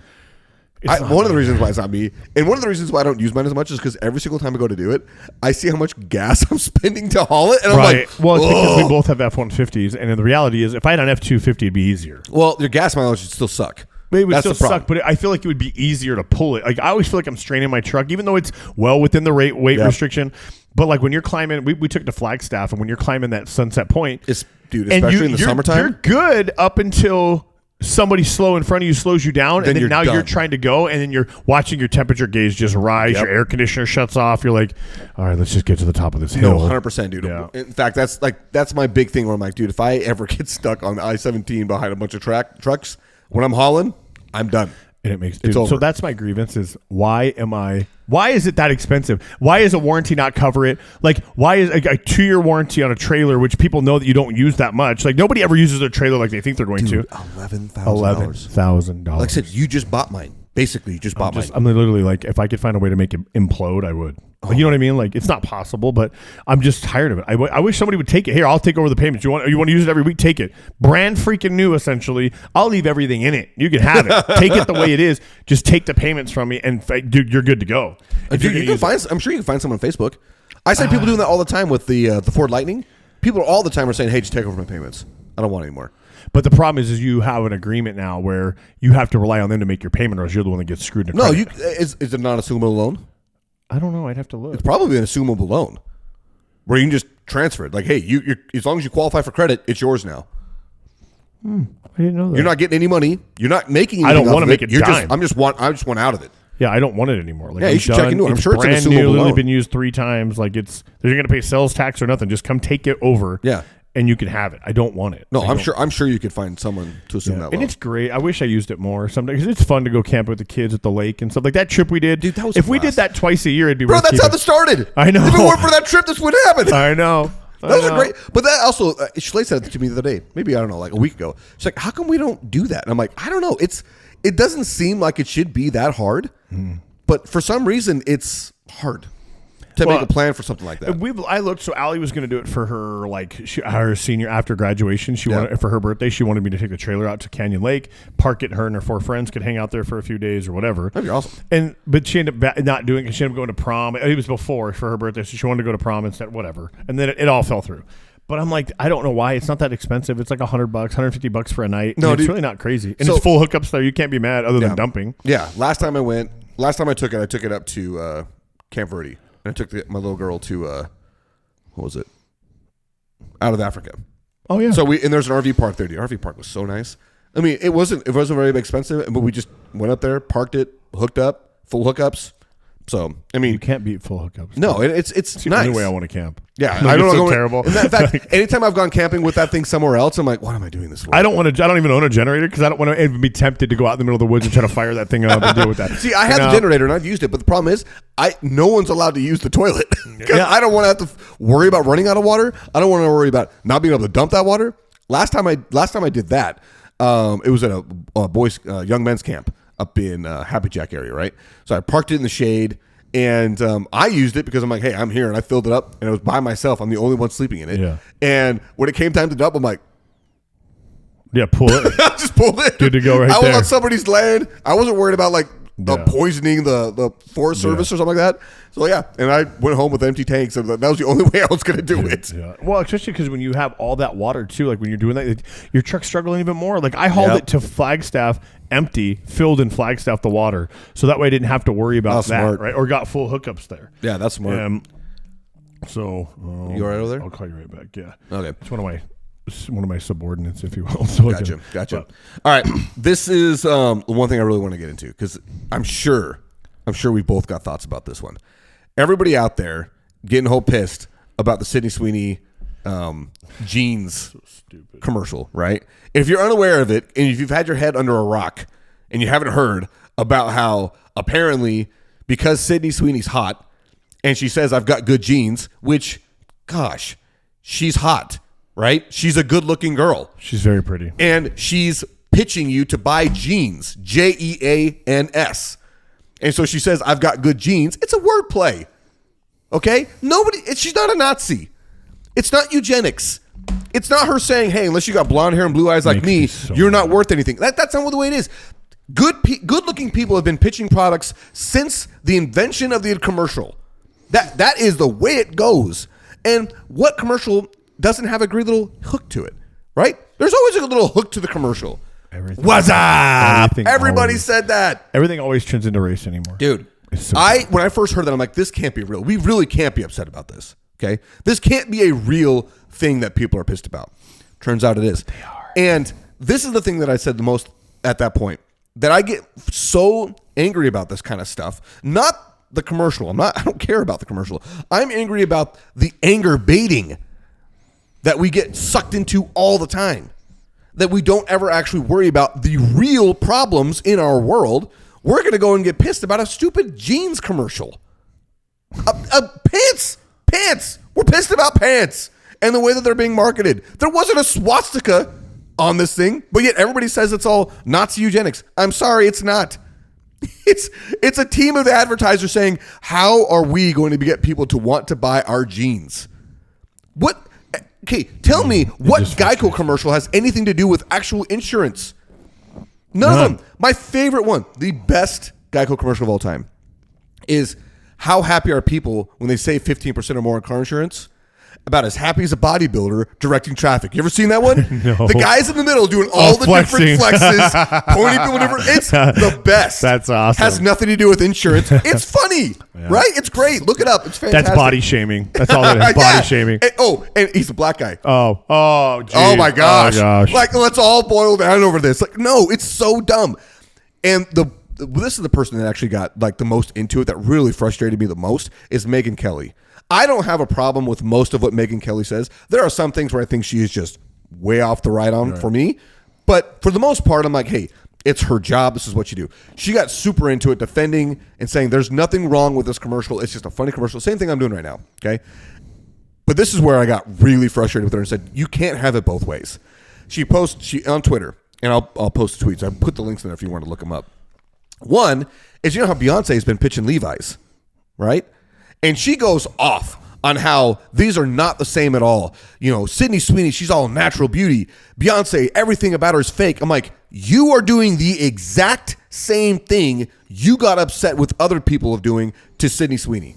One of the reasons why it's not me, and one of the reasons why I don't use mine as much is because every single time I go to do it, I see how much gas I'm spending to haul it, and I'm like, well, it's because we both have F-150s, and the reality is, if I had an F-250, it'd be easier. Well, your gas mileage would still suck. It would still suck, but I feel like it would be easier to pull it. Like I always feel like I'm straining my truck, even though it's well within the weight restriction. But like when you're climbing, we took to Flagstaff, and when you're climbing that Sunset Point, especially in the summertime, you're good up until somebody slow in front of you slows you down, and then now you're trying to go, and then you're watching your temperature gauge just rise. Your air conditioner shuts off. You're like, all right, let's just get to the top of this hill. 100%, dude. Yeah. In fact, that's my big thing where I'm like, dude, if I ever get stuck on the I-17 behind a bunch of trucks when I'm hauling, I'm done. And it makes it's over. So that's my grievance is why is it that expensive? Why is a warranty not cover it? Like why is a 2-year warranty on a trailer, which people know that you don't use that much? Like nobody ever uses their trailer like they think they're going to. $11,000. Like I said, you just bought mine. Basically, you just bought mine. I'm literally like, if I could find a way to make it implode, I would. Like, you know what I mean? Like, it's not possible, but I'm just tired of it. I wish somebody would take it. Here, I'll take over the payments. You want to use it every week? Take it. Brand freaking new, essentially. I'll leave everything in it. You can have it. Take it the way it is. Just take the payments from me, and dude, you're good to go. I'm sure you can find someone on Facebook. I see people doing that all the time with the Ford Lightning. People all the time are saying, "Hey, just take over my payments. I don't want any more." But the problem is you have an agreement now where you have to rely on them to make your payment, or else you're the one that gets screwed. No, is it not an assumable loan? I don't know. I'd have to look. It's probably an assumable loan where you can just transfer it. Like, hey, you as long as you qualify for credit, it's yours now. I didn't know that. You're not getting any money. You're not making anything. I don't want to make it. I just want out of it. Yeah, I don't want it anymore. Like, yeah, you should check into it. I'm sure it's an assumable new, loan. Literally been used 3 times. Like you're going to pay sales tax or nothing. Just come take it over. Yeah. And you can have it. I don't want it. No, I'm sure you could find someone to assume that. And it's great. I wish I used it more sometimes because it's fun to go camp with the kids at the lake and stuff like that. Trip we did, dude. That was if we did that twice a year, it'd be. Bro, that's how this started. I know. If it weren't for that trip, this wouldn't happen. I know. That was a great. But that also, Shalay said it to me the other day. Maybe I don't know, like a week ago. She's like, "How come we don't do that?" And I'm like, "I don't know. It doesn't seem like it should be that hard, but for some reason, it's hard." To make a plan for something like that. I looked. So Allie was going to do it for her, her senior after graduation. She wanted for her birthday. She wanted me to take the trailer out to Canyon Lake, park it. Her and her 4 friends could hang out there for a few days or whatever. That'd be awesome. But she ended up not doing it. She ended up going to prom. It was before for her birthday, so she wanted to go to prom instead. Whatever. And then it all fell through. But I'm like, I don't know why. It's not that expensive. It's like $100, $150 for a night. No, it's really not crazy. And it's full hookups there. You can't be mad other than dumping. Yeah. Last time I took it up to Camp Verde. And I took my little girl to, what was it? Out of Africa. Oh, yeah. So and there's an RV park there. The RV park was so nice. I mean, it wasn't very expensive, but we just went up there, parked it, hooked up, full hookups. So, I mean, you can't beat full hookups. No, it's the nice. only way I want to camp. Yeah, I don't know. So terrible. In fact, anytime I've gone camping with that thing somewhere else, I'm like, what am I doing this for? I don't even own a generator because I don't want to even be tempted to go out in the middle of the woods and try to fire that thing up and deal with that. See, I had the generator and I've used it, but the problem is, no one's allowed to use the toilet because I don't want to have to worry about running out of water. I don't want to worry about not being able to dump that water. Last time I did that, it was at a boys young men's camp up in Happy Jack area, right? So I parked it in the shade. And I used it because I'm like, hey, I'm here, and I filled it up, and it was by myself. I'm the only one sleeping in it. Yeah. And when it came time to dump, I'm like, yeah, pull it. I just pulled it. Good to go right there. there. I was on somebody's land. I wasn't worried about like poisoning the Forest Service or something like that. So yeah, and I went home with empty tanks, and that was the only way I was going to do it. Yeah. Well, especially because when you have all that water too, like when you're doing that, your truck's struggling even more. Like I hauled it to Flagstaff empty, filled in Flagstaff the water, so that way I didn't have to worry about that, smart. right? Or got full hookups there. Yeah, that's smart. So you all right over there? I'll call you right back. Yeah. Okay. It's one of my subordinates, if you will. So Gotcha. All right, this is one thing I really want to get into because I'm sure we both got thoughts about this one. Everybody out there getting whole pissed about the Sydney Sweeney jeans commercial, right? If you're unaware of it, and if you've had your head under a rock and you haven't heard about how apparently because Sydney Sweeney's hot and she says I've got good jeans, which, gosh, she's hot. Right? She's a good-looking girl. She's very pretty. And she's pitching you to buy jeans, Jeans. And so she says, I've got good jeans. It's a wordplay. Okay? She's not a Nazi. It's not eugenics. It's not her saying, hey, unless you got blonde hair and blue eyes like me, you're not worth anything. That's not the way it is. Good-looking people have been pitching products since the invention of the commercial. That is the way it goes. And what commercial doesn't have a great little hook to it, right? There's always a little hook to the commercial. What's up? Everybody said that. Everything always turns into race anymore. Dude, when I first heard that, I'm like, this can't be real. We really can't be upset about this, okay? This can't be a real thing that people are pissed about. Turns out it is. They are. And this is the thing that I said the most at that point, that I get so angry about this kind of stuff. Not the commercial. I don't care about the commercial. I'm angry about the anger baiting that we get sucked into all the time, that we don't ever actually worry about the real problems in our world. We're going to go and get pissed about a stupid jeans commercial. Pants. We're pissed about pants and the way that they're being marketed. There wasn't a swastika on this thing, but yet everybody says it's all Nazi eugenics. I'm sorry, it's not. It's a team of advertisers saying, how are we going to get people to want to buy our jeans? What? Okay, tell me what Geico commercial has anything to do with actual insurance? None of them. My favorite one, the best Geico commercial of all time, is how happy are people when they save 15% or more on car insurance? About as happy as a bodybuilder directing traffic. You ever seen that one? No. The guy's in the middle doing all the different flexes, pointing people different. It's the best. That's awesome. Has nothing to do with insurance. It's funny, right? It's great. Look it up. It's fantastic. That's body shaming. That's all it is. Body shaming. And he's a black guy. Oh, geez. Oh my gosh. Like, let's all boil down over this. Like, no, it's so dumb. And this is the person that actually got like the most into it, that really frustrated me the most, is Megyn Kelly. I don't have a problem with most of what Megyn Kelly says. There are some things where I think she is just way off the right for me. But for the most part, I'm like, hey, it's her job. This is what you do. She got super into it, defending and saying there's nothing wrong with this commercial. It's just a funny commercial. Same thing I'm doing right now, okay? But this is where I got really frustrated with her and said, you can't have it both ways. She on Twitter, and I'll post the tweets. I put the links in there if you want to look them up. One is, you know how Beyonce has been pitching Levi's, right? And she goes off on how these are not the same at all. You know, Sydney Sweeney, she's all natural beauty. Beyonce, everything about her is fake. I'm like, you are doing the exact same thing you got upset with other people of doing to Sydney Sweeney.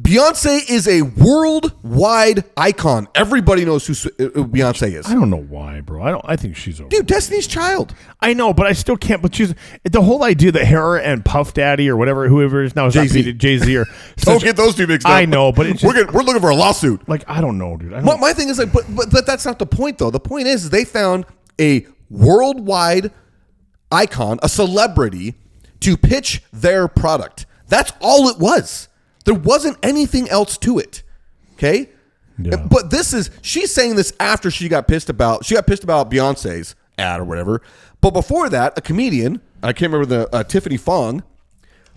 Beyonce is a worldwide icon. Everybody knows who Beyonce is. I don't know why, bro. I think she's over. Dude, Destiny's Child. I know, but I still can't. But she's the whole idea that her and Puff Daddy or whoever is now Jay-Z or don't get those two mixed up. I know, but it's just, we're looking for a lawsuit. Like, I don't know, dude. My thing is like, but that's not the point though. The point is they found a worldwide icon, a celebrity, to pitch their product. That's all it was. There wasn't anything else to it. Okay? Yeah. But she's saying this after she got pissed about Beyonce's ad or whatever. But before that, a comedian, I can't remember Tiffany Fong,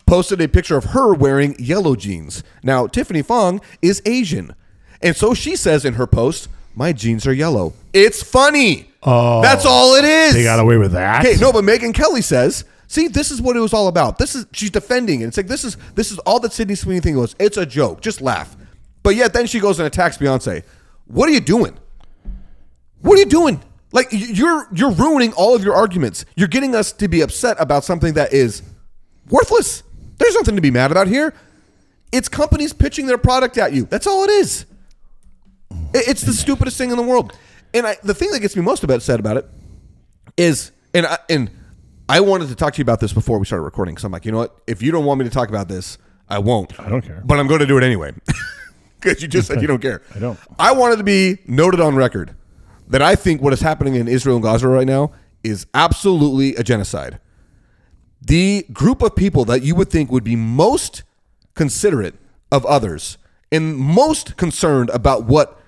posted a picture of her wearing yellow jeans. Now, Tiffany Fong is Asian. And so she says in her post, my jeans are yellow. It's funny. Oh, that's all it is. They got away with that? Okay, no, but Megyn Kelly says, See, this is what it was all about. She's defending it. It's like this is all that Sydney Sweeney thing was. It's a joke. Just laugh. But yet then she goes and attacks Beyonce. What are you doing? What are you doing? Like you're ruining all of your arguments. You're getting us to be upset about something that is worthless. There's nothing to be mad about here. It's companies pitching their product at you. That's all it is. It's the stupidest thing in the world. And the thing that gets me most upset about it is, and I wanted to talk to you about this before we started recording. So I'm like, you know what? If you don't want me to talk about this, I won't. I don't care. But I'm going to do it anyway. Because you just said you don't care. I don't. I wanted to be noted on record that I think what is happening in Israel and Gaza right now is absolutely a genocide. The group of people that you would think would be most considerate of others and most concerned about what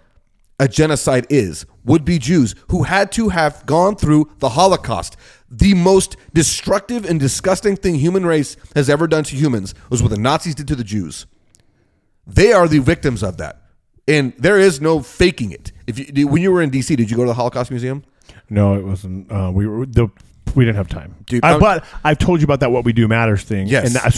a genocide is would be Jews who had to have gone through the Holocaust. The most destructive and disgusting thing human race has ever done to humans was what the Nazis did to the Jews. They are the victims of that. And there is no faking it. When you were in D.C., did you go to the Holocaust Museum? No, it wasn't. We didn't have time. Dude, but I've told you about that What We Do Matters thing. Yes. And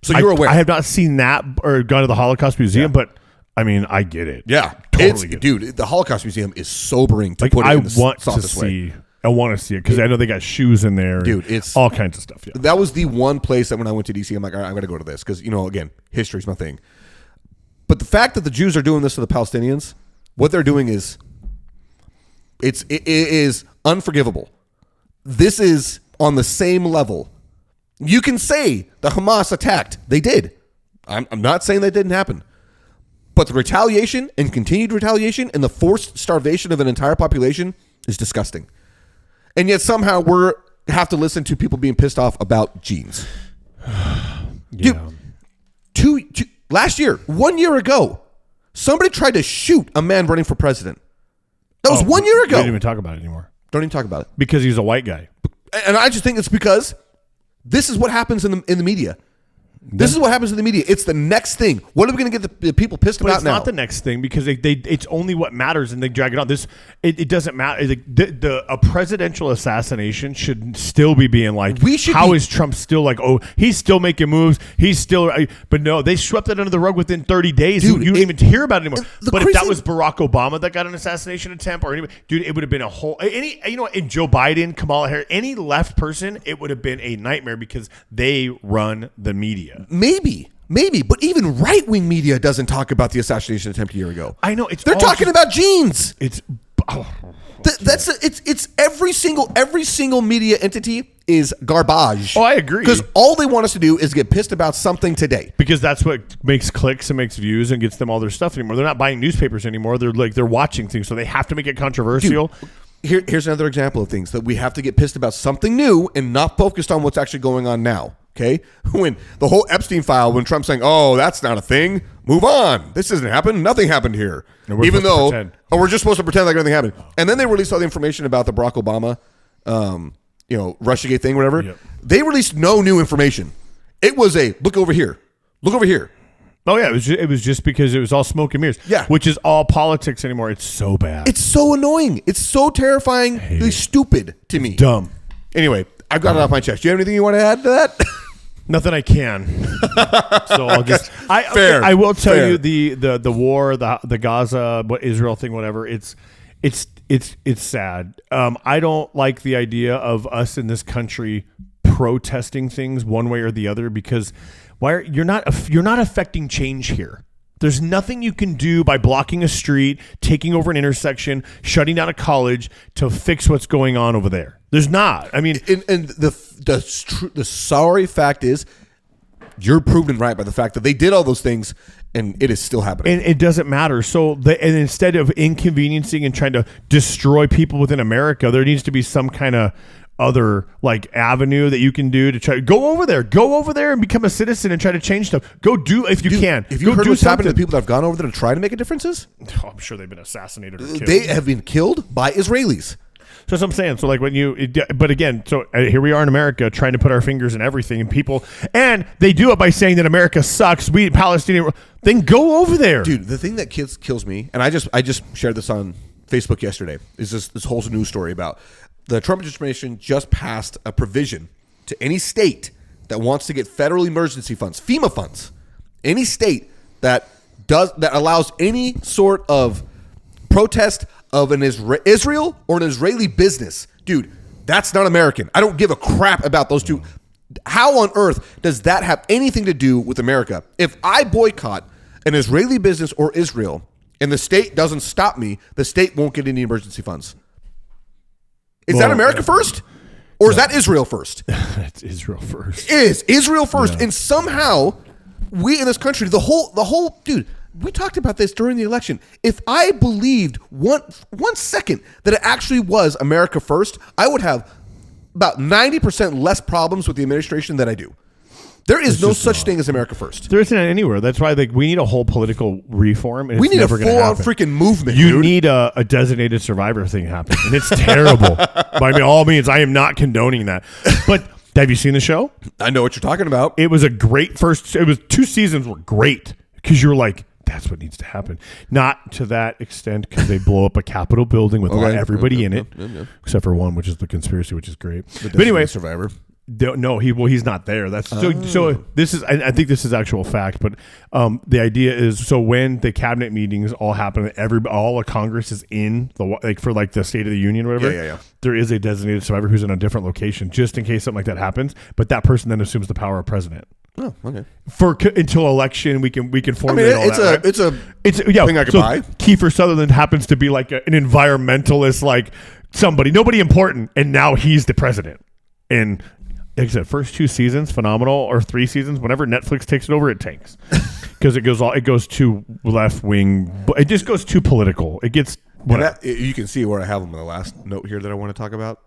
so you're aware. I have not seen that or gone to the Holocaust Museum, but I mean, I get it. Yeah. Totally get it. Dude, the Holocaust Museum is sobering to Like, put it in the want softest to way. see. I want to see it because I know they got shoes in there. Dude, it's all kinds of stuff. Yeah. That was the one place that when I went to D.C., I'm like, all right, I'm going to go to this because, again, history's my thing. But the fact that the Jews are doing this to the Palestinians, what they're doing is it is unforgivable. This is on the same level. You can say the Hamas attacked. They did. I'm not saying that didn't happen. But the retaliation and continued retaliation and the forced starvation of an entire population is disgusting. And yet somehow we have to listen to people being pissed off about jeans. Yeah. Dude, last year, 1 year ago, somebody tried to shoot a man running for president. That was 1 year ago. We didn't even talk about it anymore. Don't even talk about it. Because he's a white guy. And I just think it's because this is what happens in the media. This is what happens in the media. It's the next thing. What are we going to get the people pissed about it's now? It's not the next thing because it's only what matters and they drag it on. It doesn't matter. A presidential assassination should still be being like, how is Trump still like, oh, he's still making moves. He's still, but no, they swept that under the rug within 30 days. Dude, you don't even hear about it anymore. But if that was Barack Obama that got an assassination attempt or anybody, dude, it would have been a whole, in Joe Biden, Kamala Harris, any left person, it would have been a nightmare because they run the media. Maybe, but even right-wing media doesn't talk about the assassination attempt a year ago. I know they're talking about jeans. It's it's every single media entity is garbage. Oh, I agree. Because all they want us to do is get pissed about something today. Because that's what makes clicks and makes views and gets them all their stuff anymore. They're not buying newspapers anymore. They're watching things, so they have to make it controversial. Dude, here's another example of things that we have to get pissed about something new and not focused on what's actually going on now. Okay, when the whole Epstein file, when Trump's saying, "Oh, that's not a thing. Move on. This doesn't happen. Nothing happened here." Even though, we're just supposed to pretend like nothing happened. And then they released all the information about the Barack Obama, Russiagate thing, whatever. Yep. They released no new information. It was a look over here, look over here. Oh yeah, it was just because it was all smoke and mirrors. Yeah, which is all politics anymore. It's so bad. It's so annoing. It's so terrifyingly stupid to me. Dumb. Anyway, I've got it off my chest. Do you have anything you want to add to that? Nothing I can. So I'll just. Fair. I will tell you the war, the Gaza, Israel thing, whatever. It's sad. I don't like the idea of us in this country protesting things one way or the other because you're not affecting change here. There's nothing you can do by blocking a street, taking over an intersection, shutting down a college to fix what's going on over there. There's not. I mean, and the sorry fact is, you're proven right by the fact that they did all those things, and it is still happening. And it doesn't matter. So, and instead of inconveniencing and trying to destroy people within America, there needs to be some kind of other avenue that you can do to try to go over there and become a citizen and try to change stuff. Go do if you can. If you heard what's happened to the people that have gone over there to try to make a difference? Oh, I'm sure they've been assassinated or killed. They have been killed by Israelis. So that's what I'm saying. So but again, here we are in America trying to put our fingers in everything and they do it by saying that America sucks. We Palestinian, then go over there. Dude, the thing that kills me, and I just shared this on Facebook yesterday, is this whole news story about the Trump administration just passed a provision to any state that wants to get federal emergency funds, FEMA funds, any state that allows any sort of protest of an Israel or an Israeli business, dude, that's not American. I don't give a crap about those two. How on earth does that have anything to do with America? If I boycott an Israeli business or Israel and the state doesn't stop me, the state won't get any emergency funds. Is that America first? Or is that Israel first? It's Israel first. It is Israel first. Yeah. And somehow we in this country, the whole dude, we talked about this during the election. If I believed one second that it actually was America first, I would have about 90% less problems with the administration than I do. There is no such thing as America first. There isn't anywhere. That's why we need a whole political reform. And we need a full-on freaking movement. You need a designated survivor thing happen, and it's terrible. By all means, I am not condoning that. But have you seen the show? I know what you're talking about. It was a great first. It was 2 seasons were great because you're like, that's what needs to happen. Not to that extent because they blow up a Capitol building with everybody in it, except for one, which is the conspiracy, which is great. But anyway, survivor. No, he's not there. That's so. This is. I think this is actual fact. But the idea is so when the cabinet meetings all happen, all of Congress is in for the State of the Union or whatever. Yeah. There is a designated survivor who's in a different location just in case something like that happens. But that person then assumes the power of president. Oh, okay. Until election, we can formulate all that. It's a thing I could buy. Kiefer Sutherland happens to be like an environmentalist, like nobody important, and now he's the president. And like I said, first 2 seasons, phenomenal, or 3 seasons. Whenever Netflix takes it over, it tanks because it goes too left wing. It just goes too political. It gets. You can see where I have them in the last note here that I want to talk about.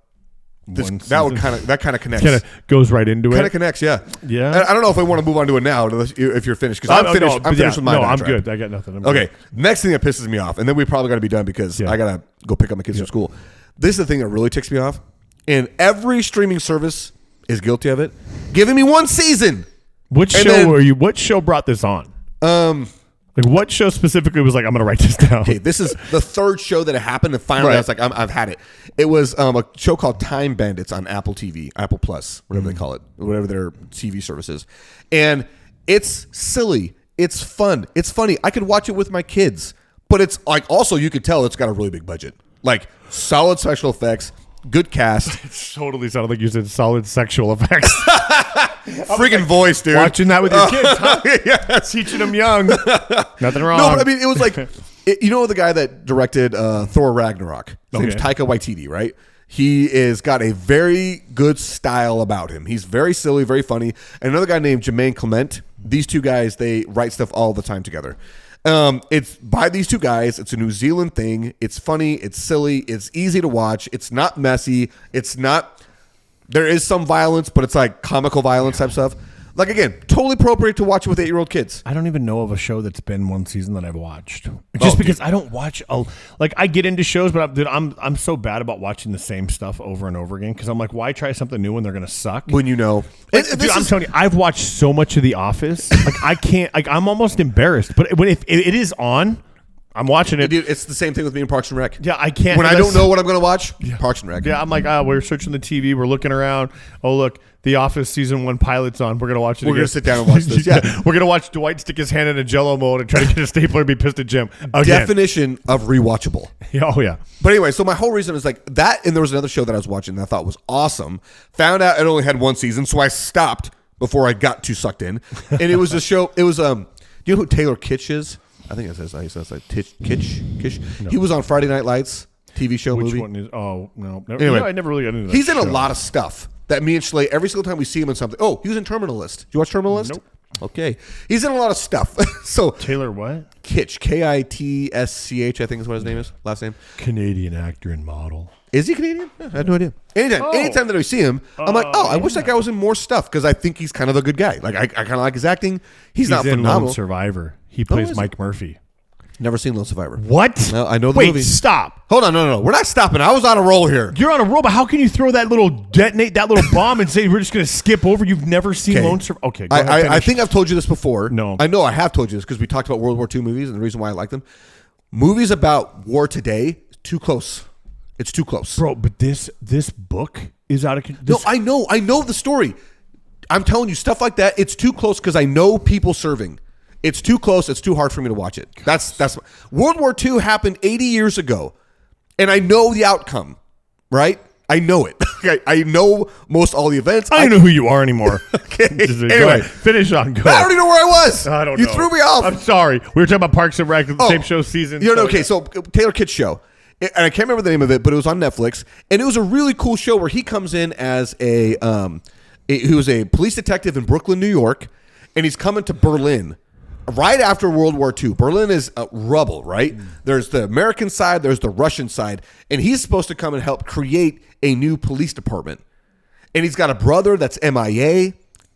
That kind of connects. Kind of goes right into it. Kind of connects, yeah. Yeah. I don't know if I want to move on to it now if you're finished because I'm finished. I'm finished with my. No, I'm good. I got nothing. Okay. Next thing that pisses me off, and then we probably got to be done because I gotta go pick up my kids from school. This is the thing that really ticks me off, and every streaming service is guilty of it. Giving me 1 season. What show brought this on? What show specifically was like, I'm going to write this down? Okay, this is the 3rd show that it happened, and finally I was like, I've had it. It was a show called Time Bandits on Apple TV, Apple Plus, whatever they call it, whatever their TV service is. And it's silly. It's fun. It's funny. I could watch it with my kids, but it's like also you could tell it's got a really big budget. Like solid special effects, good cast. It totally sounded like you said solid sexual effects. Freaking voice, dude. Watching that with your kids, huh? Yeah. Teaching them young. Nothing wrong. No, but I mean, it was like, the guy that directed Thor Ragnarok? His name's Taika Waititi, right? He is got a very good style about him. He's very silly, very funny. And another guy named Jermaine Clement. These 2 guys, they write stuff all the time together. It's by these 2 guys. It's a New Zealand thing. It's funny. It's silly. It's easy to watch. It's not messy. It's not. There is some violence, but it's like comical violence type stuff. Like again, totally appropriate to watch with 8-year-old kids. I don't even know of a show that's been 1 season that I've watched. Just because I don't watch I get into shows, but I'm so bad about watching the same stuff over and over again because I'm like, why try something new when they're gonna suck? When you know, I'm telling you, I've watched so much of The Office. I can't. I'm almost embarrassed. But if it is on, I'm watching it. Dude, it's the same thing with me in Parks and Rec. Yeah, I can't. When I don't know what I'm going to watch, Parks and Rec. Yeah, I'm like, we're searching the TV. We're looking around. Oh, look, The Office season 1 pilot's on. We're going to watch it. We're going to sit down and watch this. Yeah. We're going to watch Dwight stick his hand in a Jello mold and try to get a stapler and be pissed at Jim. Again. Definition of rewatchable. Oh, yeah. But anyway, so my whole reason is like that, and there was another show that I was watching that I thought was awesome. Found out it only had 1 season, so I stopped before I got too sucked in. And it was a show, do you know who Taylor Kitsch is? I think it says like Kitsch. No. He was on Friday Night Lights TV show. Which movie. One is? Oh no. Anyway, I never really got into that. He's in a lot of stuff that me and Schley, every single time we see him in something. Oh, he was in Terminal List. Did you watch Terminal List? Nope. Okay, he's in a lot of stuff. So Taylor what? Kitsch, Kitsch, I think is what his name is. Last name. Canadian actor and model. Is he Canadian? Yeah, I had no idea. Anytime that I see him, I'm like, I wish that guy was in more stuff because I think he's kind of a good guy. Like I kind of like his acting. He's not in phenomenal. Lone Survivor. He plays Mike Murphy. Never seen Lone Survivor. What? No, I know the movie. movie. Stop. Hold on, no. We're not stopping. I was on a roll here. You're on a roll, but how can you throw that little bomb and say we're just going to skip over? You've never seen Lone Survivor. Okay, go ahead, I think I've told you this before. No. I know I have told you this because we talked about World War II movies and the reason why I like them. Movies about war today, too close. It's too close. Bro, but this book is out of control. No, I know the story. I'm telling you, stuff like that, it's too close because I know people serving. It's too close. It's too hard for me to watch it. That's World War II happened 80 years ago, and I know the outcome, right? I know it. I know most all the events. I don't know who you are anymore. Okay. Anyway, finish on. Go. I don't even know where I was. I don't know. You threw me off. I'm sorry. We were talking about Parks and Rec, the same show season. So Taylor Kitsch show. And I can't remember the name of it, but it was on Netflix. And it was a really cool show where he comes in as he was a police detective in Brooklyn, New York. And he's coming to Berlin right after World War II. Berlin is rubble, right? There's the American side, there's the Russian side. And he's supposed to come and help create a new police department. And he's got a brother that's MIA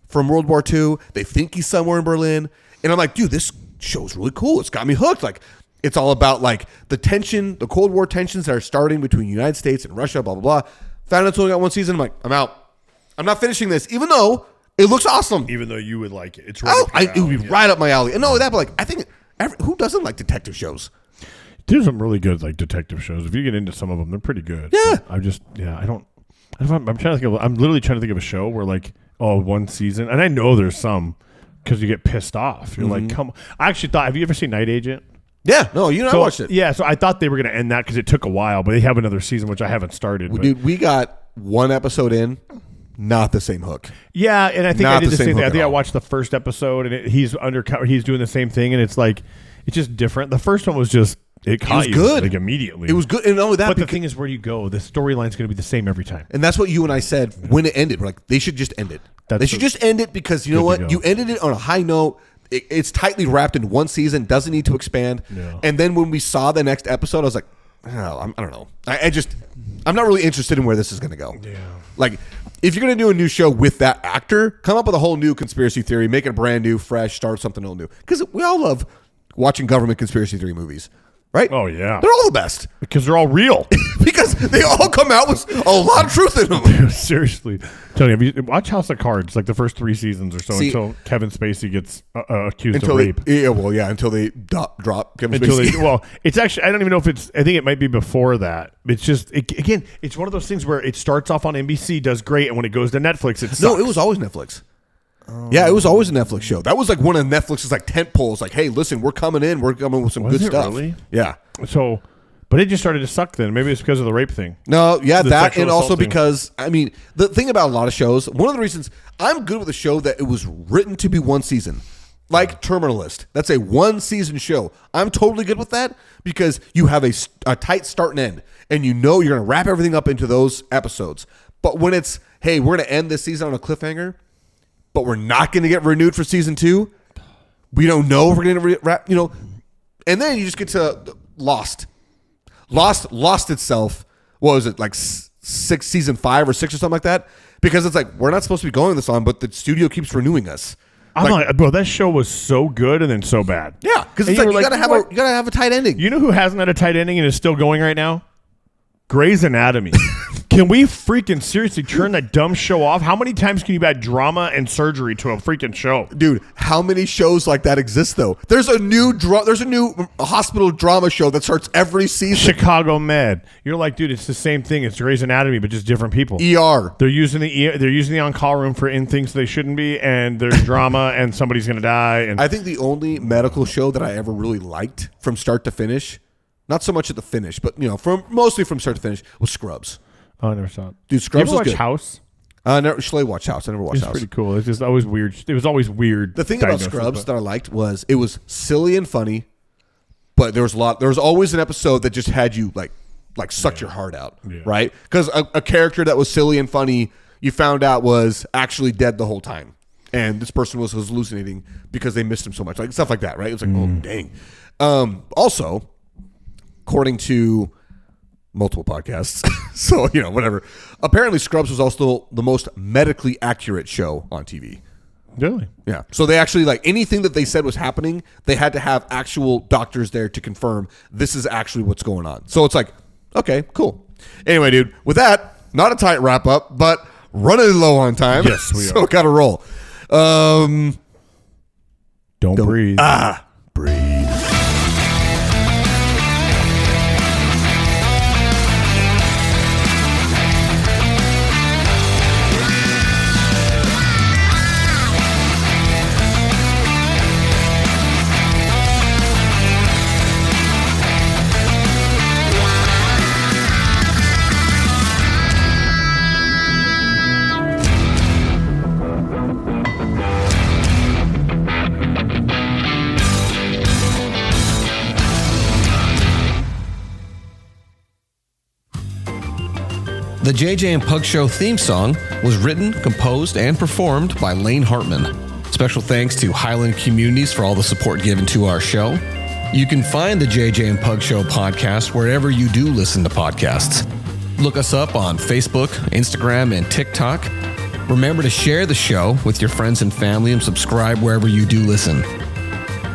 from World War II. They think he's somewhere in Berlin. And I'm like, dude, this show's really cool. It's got me hooked. Like, it's all about like the tension, the Cold War tensions that are starting between the United States and Russia, blah, blah, blah. Found out it's only got one season. I'm like, I'm out. I'm not finishing this, even though it looks awesome. Even though you would like it. It's right it would be right up my alley. And not only that, but like, I think who doesn't like detective shows? There's some really good like detective shows. If you get into some of them, they're pretty good. Yeah. I'm trying to think of. I'm literally trying to think of a show where like, one season, and I know there's some because you get pissed off. You're like, come on. I actually thought. Have you ever seen Night Agent? Yeah. No, I watched it. Yeah. So I thought they were going to end that because it took a while, but they have another season which I haven't started. Dude, we got one episode in. Not the same hook. Yeah, and I think I did the same thing. I think I watched the first episode, and he's undercover. He's doing the same thing, and it's like it's just different. The first one was just it was good, like immediately. It was good, and not only that. But the thing is, where you go, the storyline's going to be the same every time. And that's what you and I said when it ended. We're like, they should just end it. They should just end it because you know what? You ended it on a high note. It's tightly wrapped in one season. Doesn't need to expand. Yeah. And then when we saw the next episode, I was like, I don't know. I'm not really interested in where this is going to go. Yeah. Like, if you're going to do a new show with that actor, come up with a whole new conspiracy theory, make it brand new, fresh, start something all new. Because we all love watching government conspiracy theory movies, right? Oh, yeah. They're all the best. Because they're all real. Because they all come out with a lot of truth in them. Seriously. Tell you, watch House of Cards, like the first 3 seasons or so, until Kevin Spacey gets accused of rape. Until they drop Kevin Spacey. It's actually, I don't even know if I think it might be before that. It's just, again, it's one of those things where it starts off on NBC, does great, and when it goes to Netflix, it sucks. No, it was always Netflix. Yeah, it was always a Netflix show. That was like one of Netflix's like tent poles. Like, hey, listen, we're coming in. We're coming with some good stuff. Really? Yeah. So, but it just started to suck then. Maybe it's because of the rape thing. No, yeah, that and also because, I mean, the thing about a lot of shows, one of the reasons I'm good with a show that it was written to be one season, like Terminalist. That's a 1-season show. I'm totally good with that because you have a tight start and end, and you know you're going to wrap everything up into those episodes. But when it's, hey, we're going to end this season on a cliffhanger, but we're not going to get renewed for season 2. We don't know if we're going to wrap, and then you just get to Lost itself. What was it, like season 5 or 6 or something like that? Because it's like we're not supposed to be going this on, but the studio keeps renewing us. I'm like, bro, that show was so good and then so bad. Yeah, because it's like you gotta have a tight ending. You know who hasn't had a tight ending and is still going right now? Grey's Anatomy. Can we freaking seriously turn that dumb show off? How many times can you add drama and surgery to a freaking show? Dude, how many shows like that exist though? There's a new hospital drama show that starts every season. Chicago Med. You're like, dude, it's the same thing. It's Grey's Anatomy, but just different people. ER. They're using the on-call room for things they shouldn't be, and there's drama, and somebody's gonna die. And I think the only medical show that I ever really liked from start to finish, not so much at the finish, but mostly from start to finish, was Scrubs. Oh, I never saw it. Dude, Scrubs was good. House? Schley watched House. I never watched House. It's pretty cool. It's just always weird. It was always weird. The thing about Scrubs that I liked was it was silly and funny, but there was always an episode that just had you like sucked your heart out, right? Because a character that was silly and funny, you found out was actually dead the whole time, and this person was hallucinating because they missed him so much, like stuff like that, right? It was like, oh dang. Also, according to multiple podcasts, so whatever. Apparently, Scrubs was also the most medically accurate show on TV. Really? Yeah. So they actually, like, anything that they said was happening, they had to have actual doctors there to confirm this is actually what's going on. So it's like, okay, cool. Anyway, dude, with that, not a tight wrap up, but running low on time. Yes, we are. So gotta roll. Don't breathe. Breathe. The JJ and Pug Show theme song was written, composed, and performed by Lane Hartman. Special thanks to Highland Communities for all the support given to our show. You can find the JJ and Pug Show podcast wherever you do listen to podcasts. Look us up on Facebook, Instagram, and TikTok. Remember to share the show with your friends and family and subscribe wherever you do listen.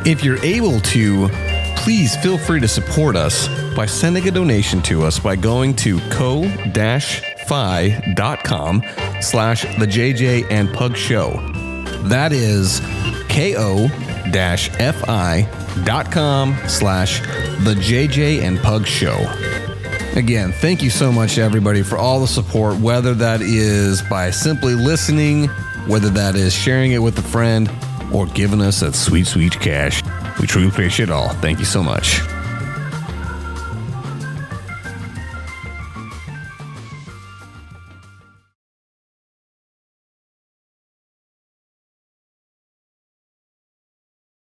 If you're able to, please feel free to support us by sending a donation to us by going to ko-fi.com/the JJ and Pug Show. That is ko-fi.com/the JJ and Pug Show. Again, thank you so much, everybody, for all the support, whether that is by simply listening, whether that is sharing it with a friend, or giving us that sweet, sweet cash. We truly appreciate it all. Thank you so much.